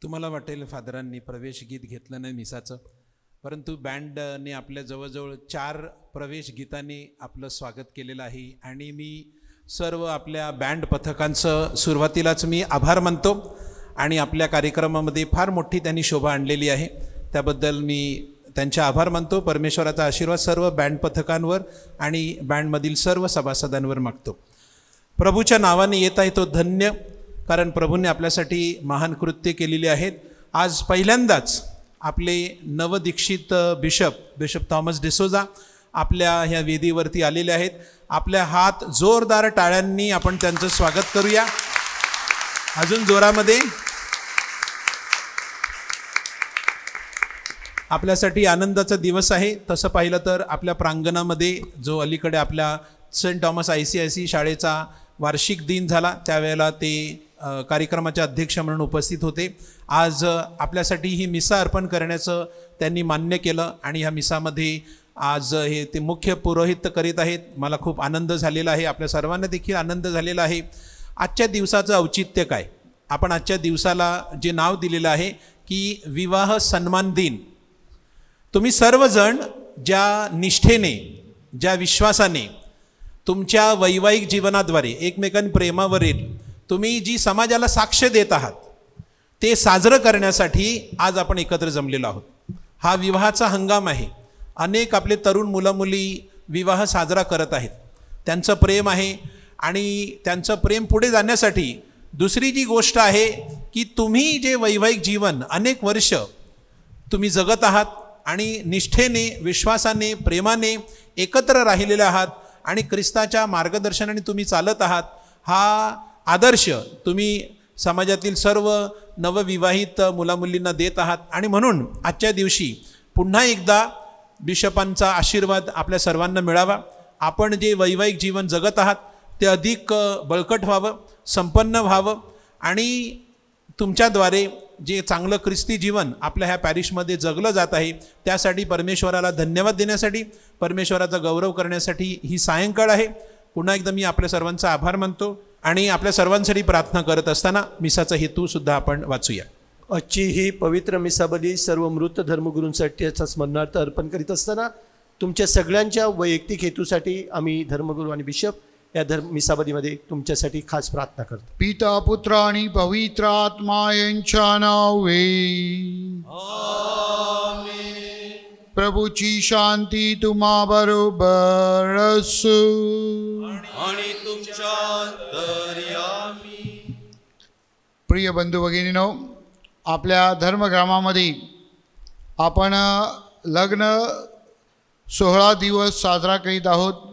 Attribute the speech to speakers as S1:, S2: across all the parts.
S1: तुम्हाला वाटेल फादरांनी प्रवेश गीत घेतलं नाही मिसाचं, परंतु बँडने आपल्या जवळजवळ 4 प्रवेश गीतांनी आपलं स्वागत केलेलं आहे. आणि मी सर्व आपल्या बँड पथकांचं सुरुवातीलाच मी आभार मानतो आणि आपल्या कार्यक्रमामध्ये फार मोठी त्यांनी शोभा आणलेली आहे, त्याबद्दल मी त्यांचे आभार मानतो. परमेश्वराचा आशीर्वाद सर्व बँड पथकांवर आणि बँडमधील सर्व सभासदांवर मागतो. प्रभूच्या नावाने येत आहे तो धन्य, कारण प्रभूने आपल्यासाठी महान कृत्य केलेली आहेत. आज पहिल्यांदाच आपले नवदीक्षित बिशप थॉमस डिसोजा आपल्या ह्या वेदीवरती आलेले आहेत. आपल्या हात जोरदार टाळ्यांनी आपण त्यांचं स्वागत करूया, अजून जोरामध्ये. आपल्यासाठी आनंदाचा दिवस आहे. तसं पाहिलं तर आपल्या प्रांगणामध्ये जो अलीकडे आपल्या सेंट थॉमस ICIC शाळेचा वार्षिक दिन झाला, त्यावेळेला ते कार्यक्रमाचे अध्यक्ष म्हणून उपस्थित होते. आज आपल्यासाठी ही मिसा अर्पण करण्याचं त्यांनी मान्य केलं आणि ह्या मिसामध्ये आज हे ते मुख्य पुरोहित करीत आहेत. मला खूप आनंद झालेला आहे, आपल्या सर्वांना देखील आनंद झालेला आहे. आजच्या दिवसाचं औचित्य काय? आपण आजच्या दिवसाला जे नाव दिलेलं आहे की विवाह सन्मान दिन. तुम्ही सर्वजण ज्या निष्ठेने, ज्या विश्वासाने तुमच्या वैवाहिक जीवनाद्वारे एकमेकांप्रेमावरील तुम्ही जी समाजाला साक्ष देत आहात, ते साजरं करण्यासाठी आज आपण एकत्र जमलेलो आहोत. हा विवाहाचा हंगाम आहे. अनेक आपले तरुण मुलं मुली विवाह साजरा करत आहेत. त्यांचं प्रेम आहे आणि त्यांचं प्रेम पुढे जाण्यासाठी दुसरी जी गोष्ट आहे की तुम्ही जे वैवाहिक जीवन अनेक वर्ष तुम्ही जगत आहात आणि निष्ठेने, विश्वासाने, प्रेमाने एकत्र राहिलेले आहात आणि ख्रिस्ताच्या मार्गदर्शनाने तुम्ही चालत आहात, हा आदर्श तुम्ही समाजातील सर्व नवविवाहित मुलामुलींना देत आहात. आणि म्हणून आजच्या दिवशी पुन्हा एकदा बिशपांचा आशीर्वाद आपल्या सर्वांना मिळावा. आपण जे वैवाहिक जीवन जगत आहात ते अधिक बळकट व्हावं, संपन्न व्हावं आणि तुमच्याद्वारे जे चांगलं ख्रिस्ती जीवन आपल्या ह्या पॅरिशमध्ये जगलं जात आहे त्यासाठी परमेश्वराला धन्यवाद देण्यासाठी, परमेश्वराचा गौरव करण्यासाठी ही सायंकाळ आहे. पुन्हा एकदा मी आपल्या सर्वांचा आभार मानतो आणि आपल्या सर्वांसाठी प्रार्थना करत असताना मिसाचा हेतूसुद्धा आपण वाचूया.
S2: आजची ही पवित्र मिसाबली सर्व मृत धर्मगुरूंसाठी याचा स्मरणार्थ अर्पण करीत असताना तुमच्या सगळ्यांच्या वैयक्तिक हेतूसाठी आम्ही धर्मगुरू आणि बिशप या मिसाबलीमध्ये तुमच्यासाठी खास प्रार्थना करतो.
S3: पिता, पुत्र आणि पवित्र आत्मा यांच्या नावे आमेन. प्रभूची शांती तुम्हा बरोबर असो आणि तुमच्या अंतर्यामी. प्रिय बंधू भगिनींनो, आपल्या धर्मग्रामामध्ये आपण लग्न 16 दिवस साजरा करीत आहोत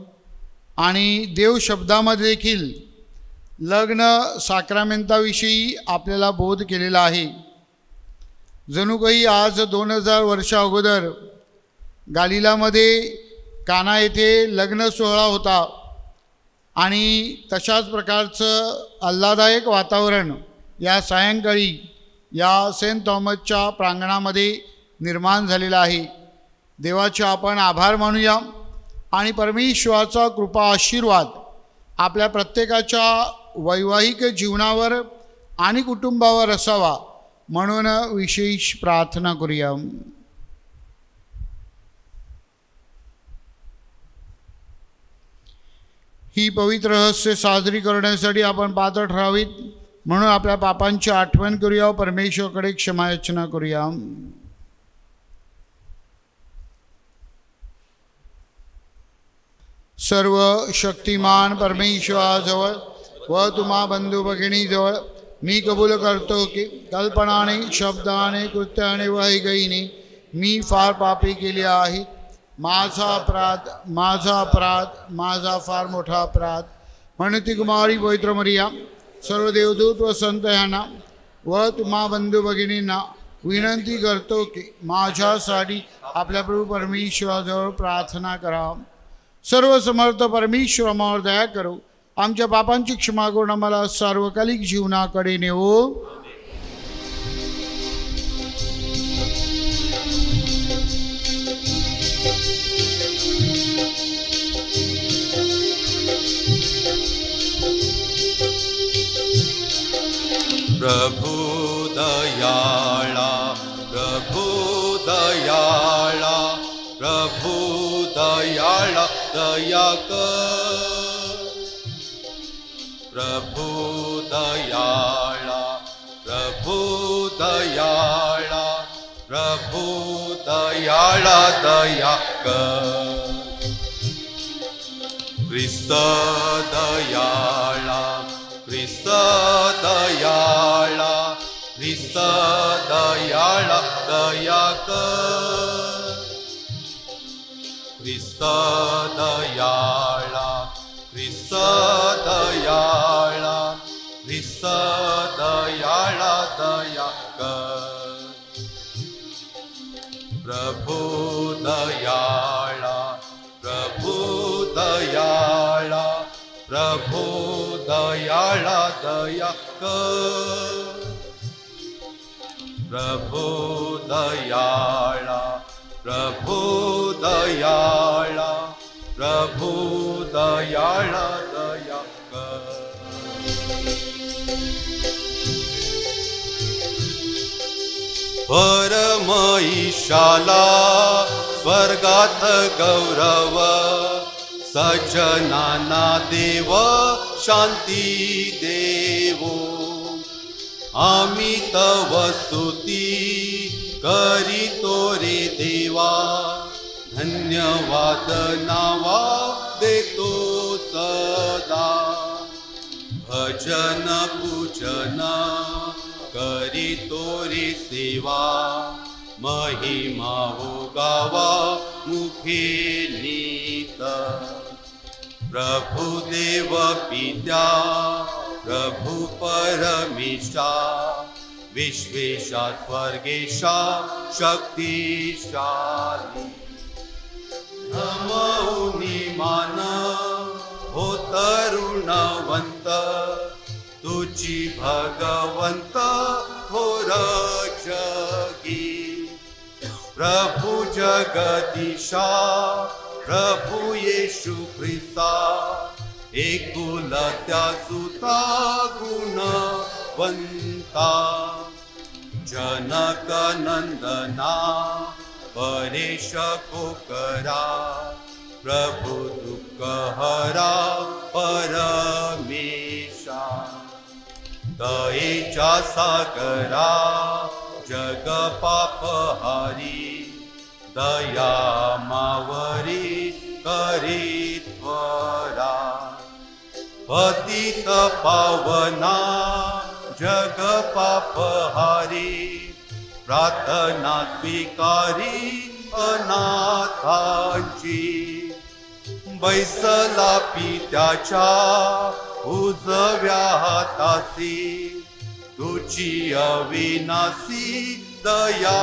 S3: आणि देव शब्दामध्ये देखील लग्न साक्रामेंताविषयी आपल्याला बोध केलेला आहे. जणू काही आज 2000 वर्षा अगोदर गालिलामध्ये काना येथे लग्न सोहळा होता आणि तशाच प्रकारचं आल्हादायक वातावरण या सायंकाळी या सेंट थॉमसच्या प्रांगणामध्ये निर्माण झालेलं आहे. देवाचे आपण आभार मानूया आणि परमेश्वराचा कृपा आशीर्वाद आपल्या प्रत्येकाच्या वैवाहिक जीवनावर आणि कुटुंबावर असावा म्हणून विशेष प्रार्थना करूया. ही पवित्र रहस्य साजरी करण्यासाठी आपण पात्र ठरावीत म्हणून आपल्या पापांची आठवण करूया, परमेश्वराकडे क्षमायाचना करूया. सर्व शक्तिमान परमेश्वराजवळ व तुम्हा बंधू भगिनीजवळ मी कबूल करतो की कल्पनाने, शब्दाने, कृत्याने व ऐगईने मी फार पापी केली आहे. माझा अपराध, माझा फार मोठा अपराध. म्हणून ती कुमारी पवित्र मरिया, सर्व देवदूत व संत यांना व तुम्हा बंधू भगिनींना विनंती करतो की माझ्यासाठी आपल्या प्रभू परमेश्वराजवळ प्रार्थना करा. सर्व समर्थ परमेश्वर आम्हावर दया करो, आमच्या पापांची क्षमा करून आम्हाला सार्वकालिक जीवनाकडे नेवो.
S4: प्रभु दयाळा प्रभु दयाळा प्रभु दयाळा दया कर प्रभु दयाळा प्रभु दयाळा प्रभु दयाळा दया कर ख्रिस्त दयाळा ख्रिस्त दयाळा ख्रिस्त दयाळा दया कर ख्रिस्त दयाळा ख्रिस्त दयाळा ख्रिस्त दयाळा दया कर प्रभु दयाळा प्रभु दयाळा प्रभु दयाळा दया कर प्रभु दयाळा प्रभु दयाळा प्रभु दयाळा दया कर परम ईशाला स्वर्गात गौरव सज्जनाना देव शांती देवो आम्ही तव स्तुती करीतो रे देवा धन्यवाद नावा देतो सदा भजन पूजन करीतो रे सेवा महिमा हो गावा मुखे नीत प्रभु देव पित्या प्रभु परमेशा विश्वेशा स्वर्गेशा शक्तिशाली नमोनी मान हो तरुणवंत तुझी भगवंत हो रक्षकी प्रभु जगदीशा प्रभु येशू ख्रिस्ता एकुलत्या सुता गुणवंता जनक नंदना परेश कोकरा प्रभु दुःख हरा परमेशा दयेच्या सागरा जग पापहारी दया मावरी करीत्वरा पतित पावना जग पापहारी प्रार्थना स्वीकारी अनाथांची बैसला पित्याच्या उजव्या हातासी तुझी अविनाशी दया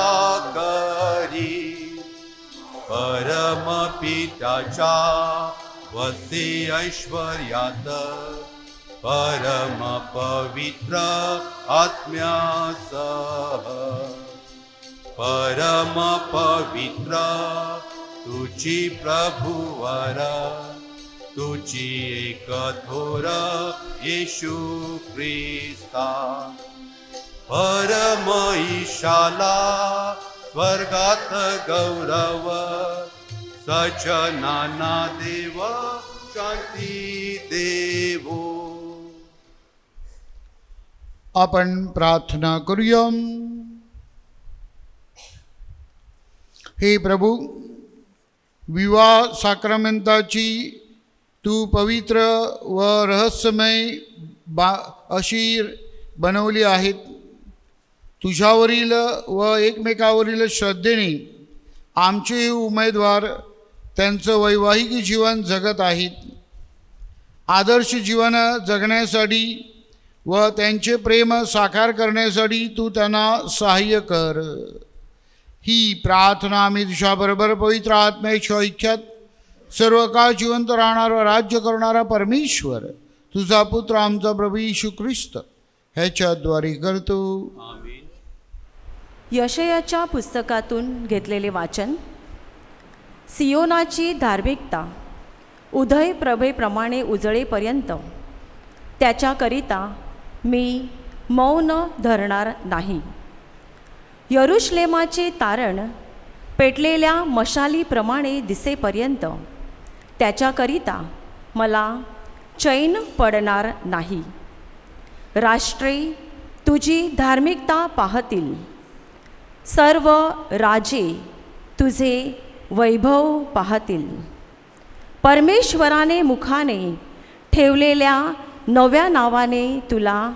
S4: करी परम पित्याच्या वसे ऐश्वर्यात परम पवित्र आत्म्यासह परम पवित्र तुझी प्रभुवर तुझी एक थोर येशू ख्रिस्ता परम ईशाला स्वर्गात गौरव सज्जनाना देव शांती देवो.
S3: आपण प्रार्थना करूया. हे प्रभू, विवाह साक्रमेंताची तू पवित्र व रहस्यमय अशी बनवली आहेत. तुझ्यावरील व एकमेकावरील श्रद्धेने आमचे उमेदवार त्यांचं वैवाहिक जीवन जगत आहेत. आदर्श जीवन जगण्यासाठी व त्यांचे प्रेम साकार करण्यासाठी तू त्यांना सहाय्य कर. ही प्रार्थना आम्ही तुझ्याबरोबर पवित्र आत्म्याच्या ऐक्यात सर्व काळ जिवंत राहणारा राज्य करणारा परमेश्वर तुझा पुत्र आमचा प्रभू येशू ख्रिस्त ह्याच्याद्वारे करतो.
S5: यशयाच्या पुस्तकातून घेतलेले वाचन. सियोनाची धार्मिकता उदय प्रभेप्रमाणे उजळेपर्यंत त्याच्याकरिता मी मौन धरणार नाही. यरुशलेमाचे तारण पेटलेल्या मशालीप्रमाणे दिसेपर्यंत त्याच्याकरिता मला चैन पडणार नाही. राष्ट्रे तुझी धार्मिकता पाहतील, सर्व राजे तुझे वैभव पाहतील. परमेश्वराने मुखाने ठेवलेल्या नव्या नावाने तुला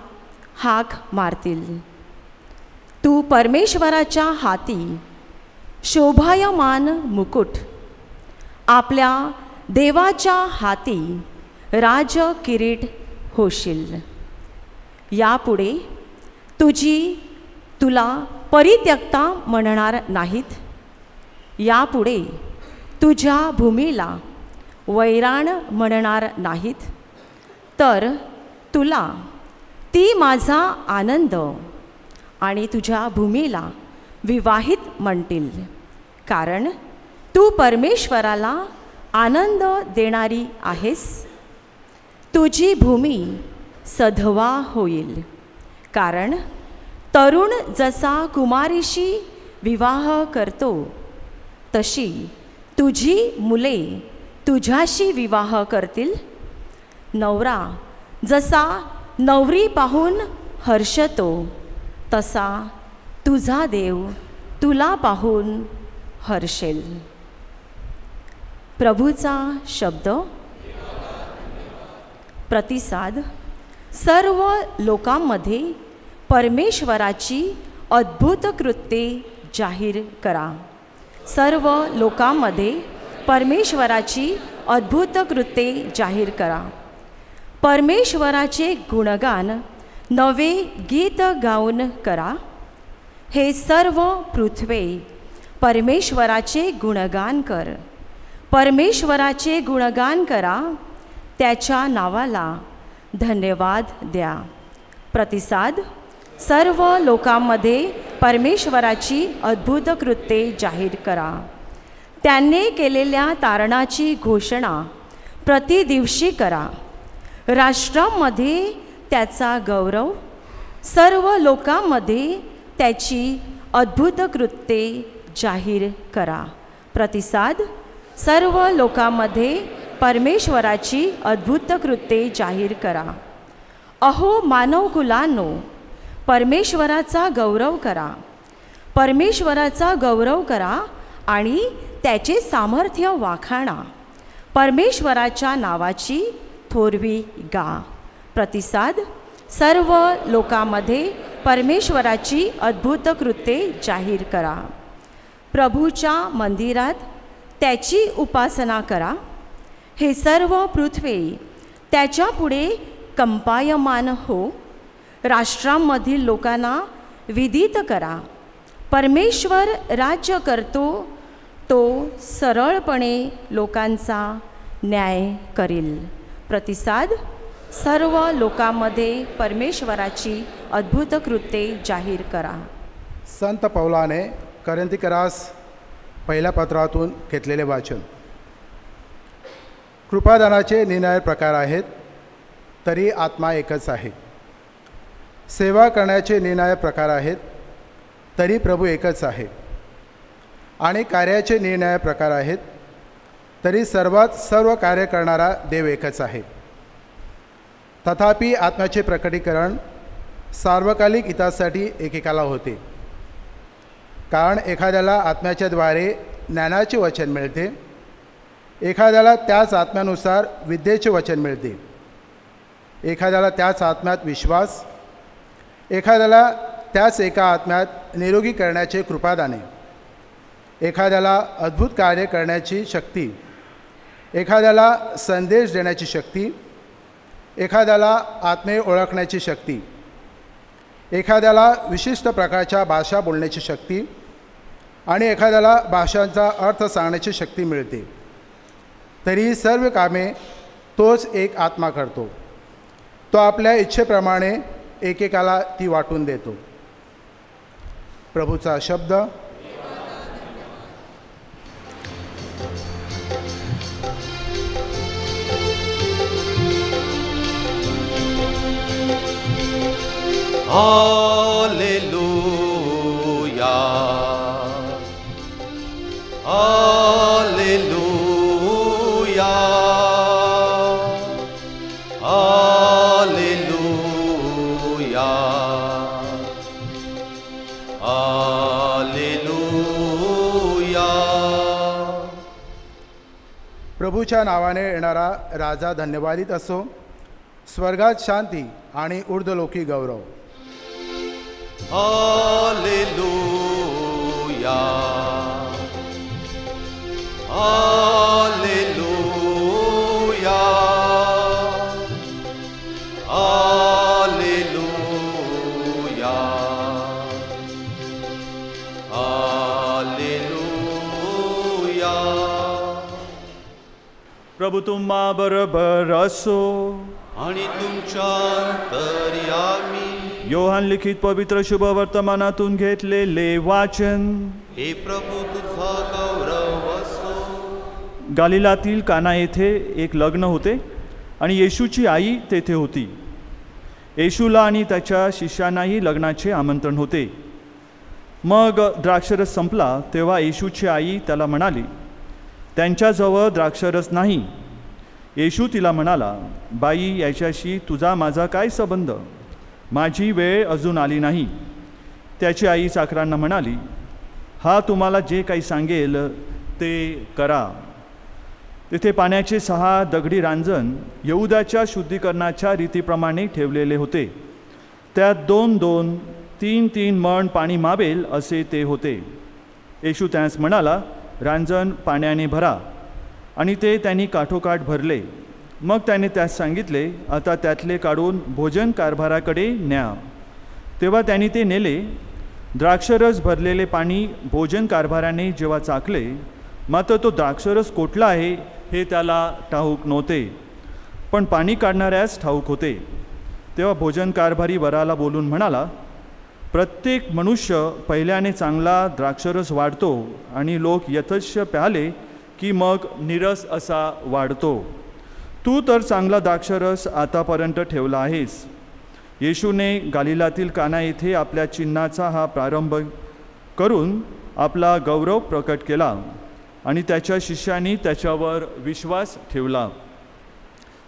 S5: हाक मारतील. तू परमेश्वराच्या हाती शोभायमान मुकुट, आपल्या देवाच्या हाती राज किरीट होशील. यापुढे तुला परित्यक्ता म्हणणार नाहीत. यापुढे तुझ्या भूमीला वैराण म्हणणार नाहीत, तर तुला ती माझा आनंद आणि तुझ्या भूमीला विवाहित म्हणतील. कारण तू परमेश्वराला आनंद देणारी आहेस. तुझी भूमी सधवा होईल, कारण तरुण जसा कुमारीशी विवाह करतो तशी तुझी मुले तुझ्याशी विवाह करतील. नवरा जसा नवरी पाहून हर्षतो तसा तुझा देव तुला पाहून हर्षेल. प्रभूचा शब्द. प्रतिसाद. सर्व लोकांमध्ये परमेश्वराची अद्भुत कृत्ये जाहीर करा. सर्व लोकांमध्ये परमेश्वराची अद्भुत कृत्ये जाहीर करा. परमेश्वराचे गुणगान नवे गीत गाऊन करा. हे सर्व पृथ्वी परमेश्वराचे गुणगान कर. परमेश्वराचे गुणगान करा. त्याच्या नावाला धन्यवाद द्या. प्रतिसाद. सर्व लोकांमध्ये परमेश्वराची अद्भुत कृत्ये जाहीर करा. त्यांनी केलेल्या तारणाची घोषणा प्रतिदिवशी करा. राष्ट्रांमध्ये त्याचा गौरव, सर्व लोकांमध्ये त्याची अद्भुत कृत्ये जाहीर करा. प्रतिसाद. सर्व लोकांमध्ये परमेश्वराची अद्भुत कृत्ये जाहीर करा. अहो मानवकुलांनो, परमेश्वराचा गौरव करा. परमेश्वराचा गौरव करा आणि त्याचे सामर्थ्य वाखाणा. परमेश्वराच्या नावाची थोरवी गा. प्रतिसाद. सर्व लोकांमध्ये परमेश्वराची अद्भुत कृत्ये जाहीर करा. प्रभूच्या मंदिरात त्याची उपासना करा. हे सर्व पृथ्वी त्याच्यापुढे कंपायमान हो. राष्ट्रांमधील लोकांना विदित करा. परमेश्वर राज्य करतो, तो सरळपणे लोकांचा न्याय करील. प्रतिसाद. सर्व लोकांमध्ये परमेश्वराची अद्भुत कृत्ये जाहीर करा.
S6: संत पौलाने करिंथिकरास पहिल्या पत्रातून घेतलेले वाचन. कृपादानाचे निरनिराळे प्रकार आहेत, तरी आत्मा एकच आहे. सेवा करण्याचे निरनिराळे प्रकार आहेत, तरी प्रभू एकच आहे. आणि कार्याचे निरनिराळे प्रकार आहेत, तरी सर्व कार्य करणारा देव एकच आहे. तथापि आत्म्याचे प्रकटीकरण सार्वकालिक हितासाठी एकेकाला होते. कारण एखाद्याला आत्म्याच्याद्वारे ज्ञानाचे वचन मिळते, एखाद्याला त्याच आत्म्यानुसार विद्येचे वचन मिळते, एखाद्याला त्याच आत्म्यात विश्वास, एखाद्याला त्याच एका आत्म्यात निरोगी करण्याचे कृपादाने, एखाद्याला अद्भुत कार्य करण्याची शक्ती, एखाद्याला संदेश देण्याची शक्ती, एखाद्याला आत्मे ओळखण्याची शक्ती, एखाद्याला विशिष्ट प्रकारच्या भाषा बोलण्याची शक्ती आणि एखाद्याला भाषांचा अर्थ सांगण्याची शक्ती मिळते. तरी सर्व कामे तोच एक आत्मा करतो. तो आपल्या इच्छेप्रमाणे एकेकाला ती वाटून देतो. प्रभूचा शब्द.
S4: Hallelujah hallelujah hallelujah hallelujah.
S6: प्रभूच्या नावाने येणारा राजा धन्यवादित असो. स्वर्गात शांती आणि ऊर्ध्वलोकी गौरव.
S4: Hallelujah hallelujah hallelujah hallelujah.
S7: प्रभू तुम्हा बरोबर असो
S4: आणि तुमच्या अंतर्यामी.
S7: योहान लिखित पवित्र शुभ वर्तमानातून घेतलेले वाचन.
S4: हे प्रभू तुझा गौरव असो.
S7: गालिलातील काना येथे एक लग्न होते आणि येशूची आई तेथे होती. येशूला आणि त्याच्या शिष्यांनाही लग्नाचे आमंत्रण होते. मग द्राक्षरस संपला तेव्हा येशूची आई त्याला म्हणाली, त्यांच्याजवळ द्राक्षरस नाही. येशू तिला म्हणाला, बाई, याच्याशी तुझा माझा काय संबंध? माझी वेळ अजून आली नाही. त्याची आई चाकरांना म्हणाली, हा तुम्हाला जे काही सांगेल ते करा. तेथे पाण्याचे 6 दगडी रांजण यहुदाच्या शुद्धीकरणाच्या रीतीप्रमाणे ठेवलेले होते. त्यात 2-2, 3-3 मण पाणी मावेल असे ते होते. येशू त्यास म्हणाला, रांजण पाण्याने भरा. आणि ते त्यांनी काठोकाठ भरले. मग त्याने त्यास सांगितले, आता त्यातले काढून भोजन कारभाराकडे न्या. तेव्हा त्यांनी ते नेले. द्राक्षरस भरलेले पाणी भोजन कारभाराने जेव्हा चाकले, मात्र तो द्राक्षरस कोठला आहे हे त्याला ठाऊक नव्हते, पण पाणी काढणाऱ्यास ठाऊक होते. तेव्हा भोजन कारभारी वराला बोलून म्हणाला, प्रत्येक मनुष्य पहिल्याने चांगला द्राक्षरस वाढतो आणि लोक यथेच्छ प्याले की मग नीरस असा वाढतो. तू तर चांगला द्राक्षरस आतापर्यंत ठेवला आहेस. येशूने गालिलातील काना येथे आपल्या चिन्हाचा हा प्रारंभ करून आपला गौरव प्रकट केला आणि त्याच्या शिष्यांनी त्याच्यावर विश्वास ठेवला.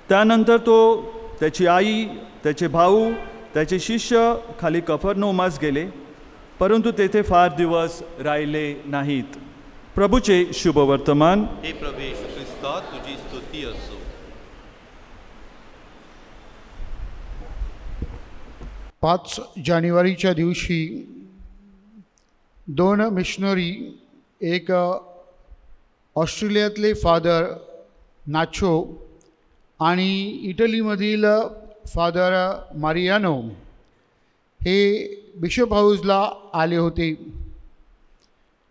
S7: त्यानंतर तो, त्याची आई, त्याचे भाऊ, त्याचे शिष्य खाली कफरनहूमास गेले, परंतु तेथे फार दिवस राहिले नाहीत. प्रभूचे शुभ वर्तमान.
S4: हे प्रभू येशू ख्रिस्ता, तुझी स्तुती असो.
S3: 5 जानेवारीच्या दिवशी 2 मिशनरी, एक ऑस्ट्रेलियातले फादर नाचो आणि इटलीमधील फादर मारियानो, हे बिशप हाऊसला आले होते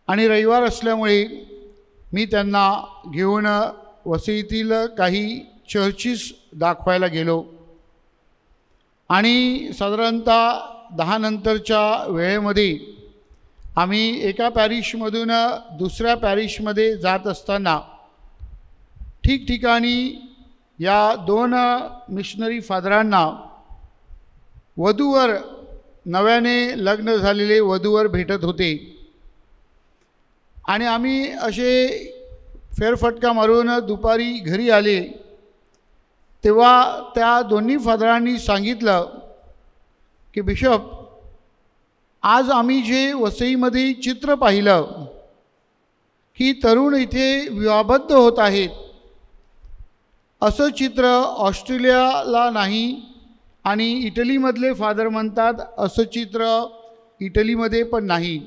S3: आणि रविवार असल्यामुळे मी त्यांना घेऊन वसईतील काही चर्चेस दाखवायला गेलो आणि साधारणतः 10 नंतरच्या वेळेमध्ये आम्ही एका पॅरिशमधून दुसऱ्या पॅरिशमध्ये जात असताना ठिकठिकाणी या 2 मिशनरी फादरांना वधूवर, नव्याने लग्न झालेले वधूवर भेटत होते आणि आम्ही असे फेरफटका मारून दुपारी घरी आले तेव्हा त्या दोन्ही फादरांनी सांगितलं की बिशप, आज आम्ही जे वसईमध्ये चित्र पाहिलं की तरुण इथे विवाहबद्ध होत आहेत, असं चित्र ऑस्ट्रेलियाला नाही आणि इटलीमधले फादर म्हणतात असं चित्र इटलीमध्ये पण नाही.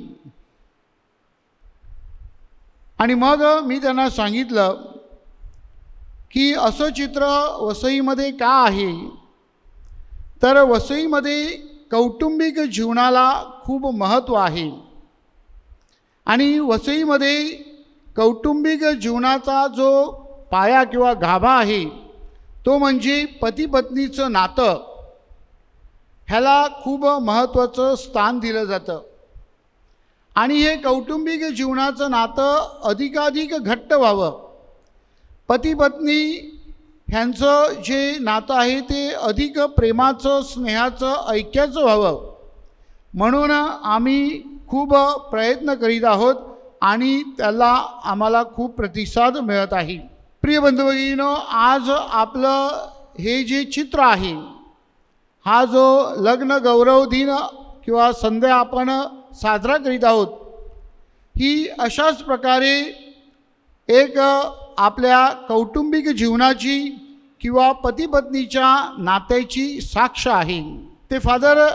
S3: आणि मग मी त्यांना सांगितलं की असं चित्र वसईमध्ये का आहे, तर वसईमध्ये कौटुंबिक जीवनाला खूप महत्त्व आहे आणि वसईमध्ये कौटुंबिक जीवनाचा जो पाया किंवा गाभा आहे तो म्हणजे पती पत्नीचं नातं, ह्याला खूप महत्त्वाचं स्थान दिलं जातं आणि हे कौटुंबिक जीवनाचं नातं अधिकाधिक घट्ट व्हावं, पती पत्नी ह्यांचं जे नातं आहे ते अधिक प्रेमाचं, स्नेहाचं, ऐक्याचं व्हावं, म्हणून आम्ही खूप प्रयत्न करीत आहोत आणि त्याला आम्हाला खूप प्रतिसाद मिळत आहे. प्रिय बंधू भगिनींनो, आज आपलं हे जे चित्र आहे, हा जो लग्न गौरव दिन किंवा संध्या आपण साजरा करीत आहोत, ही अशाच प्रकारे एक आपल्या कौटुंबिक जीवनाची किंवा पती पत्नीच्या नात्याची साक्ष आहे. ते फादर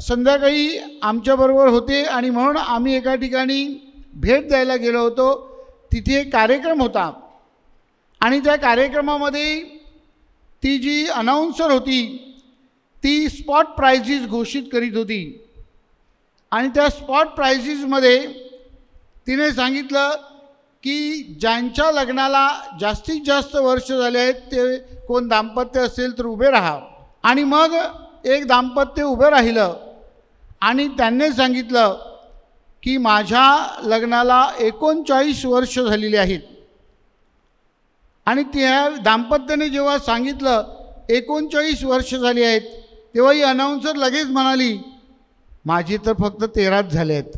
S3: संध्याकाळी आमच्याबरोबर होते आणि म्हणून आम्ही एका ठिकाणी भेट द्यायला गेलो होतो. तिथे एक कार्यक्रम होता आणि त्या कार्यक्रमामध्ये ती जी अनाऊन्सर होती ती स्पॉट प्राइजेस घोषित करीत होती आणि त्या स्पॉट प्राइजेसमध्ये तिने सांगितलं की ज्यांच्या लग्नाला जास्तीत जास्त वर्ष झाले आहेत ते कोण दाम्पत्य असेल तर उभे राहा. आणि मग एक दाम्पत्य उभं राहिलं आणि त्यांनी सांगितलं की माझ्या लग्नाला 39 वर्ष झालेली आहेत. आणि त्या दाम्पत्याने जेव्हा सांगितलं 39 वर्ष झाली आहेत, तेव्हा ही अनाऊन्सर लगेच म्हणाली, माझी तर फक्त 13च झाले आहेत,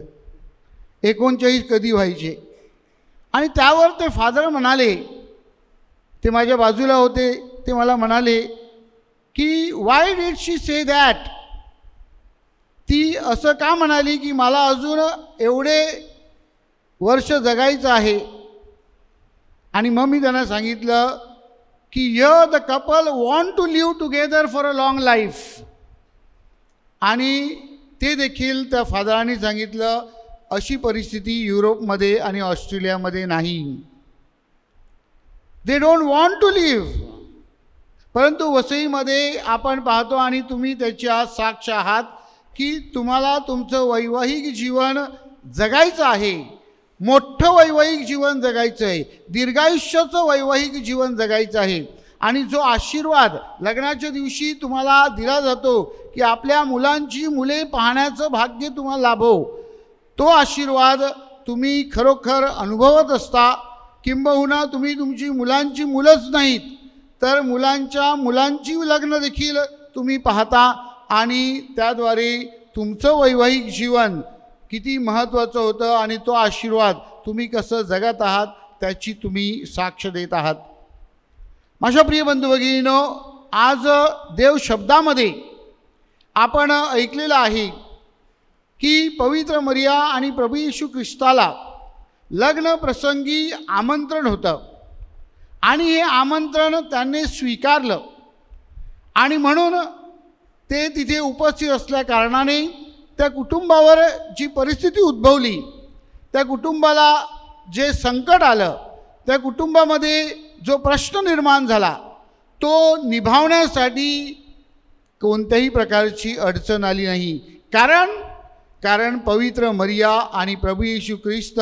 S3: 39 कधी व्हायचे. आणि त्यावर ते फादर म्हणाले, ते माझ्या बाजूला होते, ते मला म्हणाले की why did she say that. ती असं का म्हणाली की मला अजून एवढे वर्ष जगायचं आहे. आणि मग मी त्यांना सांगितलं की the couple want to live together for a long life. आणि ते देखील त्या फादरांनी सांगितलं अशी परिस्थिती युरोपमध्ये आणि ऑस्ट्रेलियामध्ये नाही. They don't want to live. परंतु वसईमध्ये आपण पाहतो आणि तुम्ही त्याच्या साक्ष आहात की तुम्हाला तुमचं वैवाहिक जीवन जगायचं आहे, मोठं वैवाहिक जीवन जगायचं आहे, दीर्घायुष्याचं वैवाहिक जीवन जगायचं आहे. आणि जो आशीर्वाद लग्नाच्या दिवशी तुम्हाला दिला जातो की आपल्या मुलांची मुले पाहण्याचं भाग्य तुम्हाला लाभो, तो आशीर्वाद तुम्ही खरोखर अनुभवत असता. किंबहुना तुम्ही तुमची मुलांची मुलंच नाहीत तर मुलांच्या मुलांची लग्न देखील तुम्ही पाहता आणि त्याद्वारे तुमचं वैवाहिक जीवन किती महत्त्वाचं होतं आणि तो आशीर्वाद तुम्ही कसं जगत आहात त्याची तुम्ही साक्ष देत आहात. माझ्या प्रिय बंधू भगिनींनो, आज देव शब्दामध्ये आपण ऐकलेलं आहे की पवित्र मरिया आणि प्रभू येशू ख्रिस्ताला लग्न प्रसंगी आमंत्रण होतं आणि हे आमंत्रण त्यांनी स्वीकारलं. आणि म्हणून ते तिथे उपस्थित असल्या कारणाने त्या कुटुंबावर जी परिस्थिती उद्भवली, त्या कुटुंबाला जे संकट आलं, त्या कुटुंबामध्ये जो प्रश्न निर्माण झाला, तो निभावण्यासाठी कोणत्याही प्रकारची अडचण आली नाही. कारण पवित्र मरिया आणि प्रभू येशू ख्रिस्त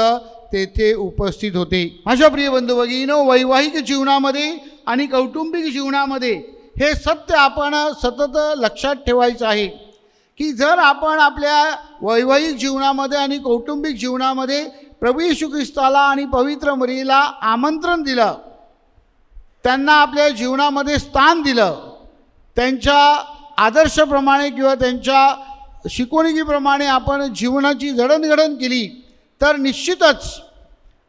S3: तेथे उपस्थित होते. माझ्या प्रिय बंधू भगिनींनो, वैवाहिक जीवनामध्ये आणि कौटुंबिक जीवनामध्ये हे सत्य आपण सतत लक्षात ठेवायचं आहे की जर आपण आपल्या वैवाहिक जीवनामध्ये आणि कौटुंबिक जीवनामध्ये प्रभू येशू ख्रिस्ताला आणि पवित्र मरियेला आमंत्रण दिलं, त्यांना आपल्या जीवनामध्ये स्थान दिलं, त्यांच्या आदर्शाप्रमाणे किंवा त्यांच्या शिकवणुकीप्रमाणे आपण जीवनाची जडणघडण केली, तर निश्चितच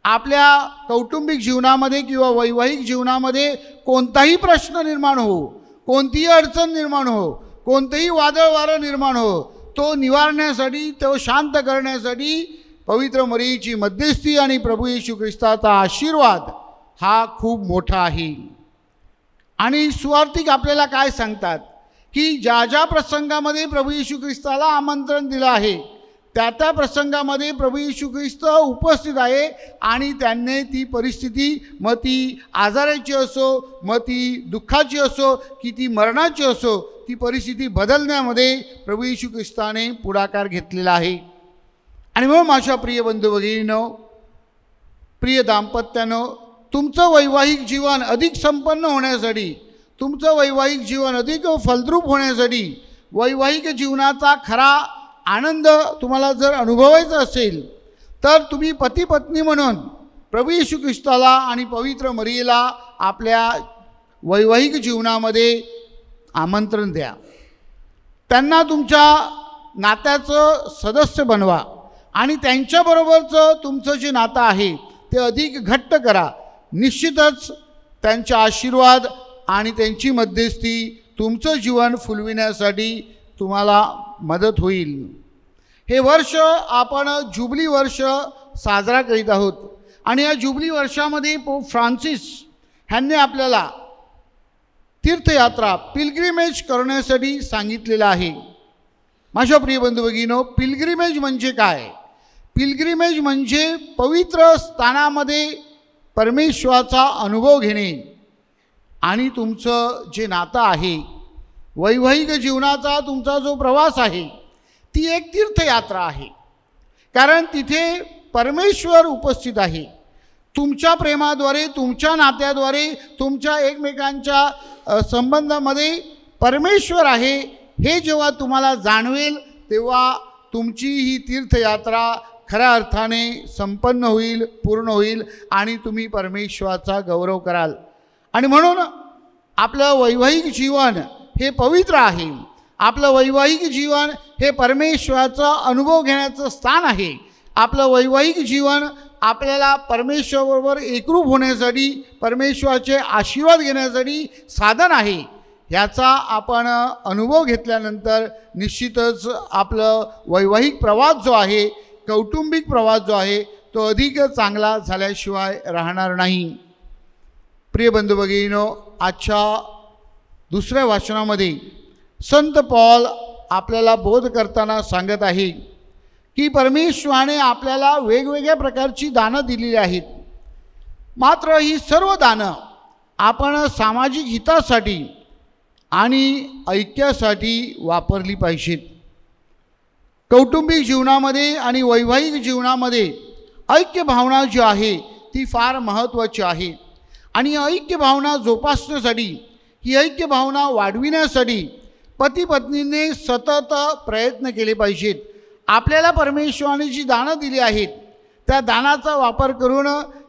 S3: आपल्या कौटुंबिक जीवनामध्ये किंवा वैवाहिक जीवनामध्ये कोणताही प्रश्न निर्माण हो, कोणतीही अडचण निर्माण हो, कोणतेही वादळ वारं निर्माण हो, तो निवारण्यासाठी, तो शांत करण्यासाठी पवित्र मरियेची मध्यस्थी आणि प्रभू येशू ख्रिस्ताचा आशीर्वाद हा खूप मोठा आहे. आणि सुवार्तिक आपल्याला काय सांगतात की ज्या ज्या प्रसंगामध्ये प्रभू येशू ख्रिस्ताला आमंत्रण दिलं आहे त्या त्या प्रसंगामध्ये प्रभू येशू ख्रिस्त उपस्थित आहे आणि त्यांनी ती परिस्थिती, मग ती आजाराची असो, मग ती दुःखाची असो की ती मरणाची असो, ती परिस्थिती बदलण्यामध्ये प्रभू येशू ख्रिस्ताने पुढाकार घेतलेला आहे. आणि मग माझ्या प्रिय बंधू भगिनींनो, प्रिय दाम्पत्यानो, तुमचं वैवाहिक जीवन अधिक संपन्न होण्यासाठी, तुमचं वैवाहिक जीवन अधिक फलद्रूप होण्यासाठी, वैवाहिक जीवनाचा खरा आनंद तुम्हाला जर अनुभवायचा असेल तर तुम्ही पती पत्नी म्हणून प्रभू येशू ख्रिस्ताला आणि पवित्र मरियेला आपल्या वैवाहिक जीवनामध्ये आमंत्रण द्या. त्यांना तुमच्या नात्याचं सदस्य बनवा आणि त्यांच्याबरोबरचं तुमचं जे नातं आहे ते अधिक घट्ट करा. निश्चितच त्यांचे आशीर्वाद आणि त्यांची मध्यस्थी तुमचं जीवन फुलविण्यासाठी तुम्हाला मदत होईल. हे वर्ष आपण जुबली वर्ष साजरा करीत आहोत आणि या जुबली वर्षामध्ये पोप फ्रान्सिस ह्यांनी आपल्याला तीर्थयात्रा पिलग्रिमेज करण्यासाठी सांगितलेलं आहे. माझ्या प्रिय बंधू भगिनींनो, पिलग्रिमेज म्हणजे काय? पिलग्रिमेज म्हणजे पवित्र स्थानामध्ये परमेश्वराचा अनुभव घेणे आणि तुमचं जे नातं आहे, वैवाहिक जीवनाचा तुमचा जो प्रवास आहे, ती एक तीर्थयात्रा आहे. कारण तिथे परमेश्वर उपस्थित आहे. तुमच्या प्रेमाद्वारे, तुमच्या नात्याद्वारे, तुमच्या एकमेकांच्या संबंधामध्ये परमेश्वर आहे हे जेव्हा तुम्हाला जाणवेल तेव्हा तुमची ही तीर्थयात्रा खऱ्या अर्थाने संपन्न होईल, पूर्ण होईल आणि तुम्ही परमेश्वराचा गौरव कराल. आणि म्हणून आपलं वैवाहिक जीवन हे पवित्र आहे. आपलं वैवाहिक जीवन हे परमेश्वराचा अनुभव घेण्याचं स्थान आहे. आपलं वैवाहिक जीवन आपल्याला परमेश्वराबरोबर एकरूप होण्यासाठी, परमेश्वराचे आशीर्वाद घेण्यासाठी साधन आहे. याचा आपण अनुभव घेतल्यानंतर निश्चितच आपलं वैवाहिक प्रवास जो आहे, कौटुंबिक प्रवास जो आहे, तो अधिक चांगला झाल्याशिवाय राहणार नाही. प्रिय बंधू भगिनींनो, आजच्या दुसऱ्या वाचनामध्ये संत पॉल आपल्याला बोध करताना सांगत आहे की परमेश्वराने आपल्याला वेगवेगळ्या प्रकारची दानं दिलेली आहेत. मात्र ही सर्व दानं आपण सामाजिक हितासाठी आणि ऐक्यासाठी वापरली पाहिजेत. कौटुंबिक जीवनामध्ये आणि वैवाहिक जीवनामध्ये ऐक्य भावना जी आहे ती फार महत्त्वाची आहे. आणि ऐक्य भावना जोपासण्यासाठी, ही ऐक्य भावना वाढविण्यासाठी पती पत्नीने सतत प्रयत्न केले पाहिजेत. आपल्याला परमेश्वराने जी दानं दिली आहेत त्या दानाचा वापर करून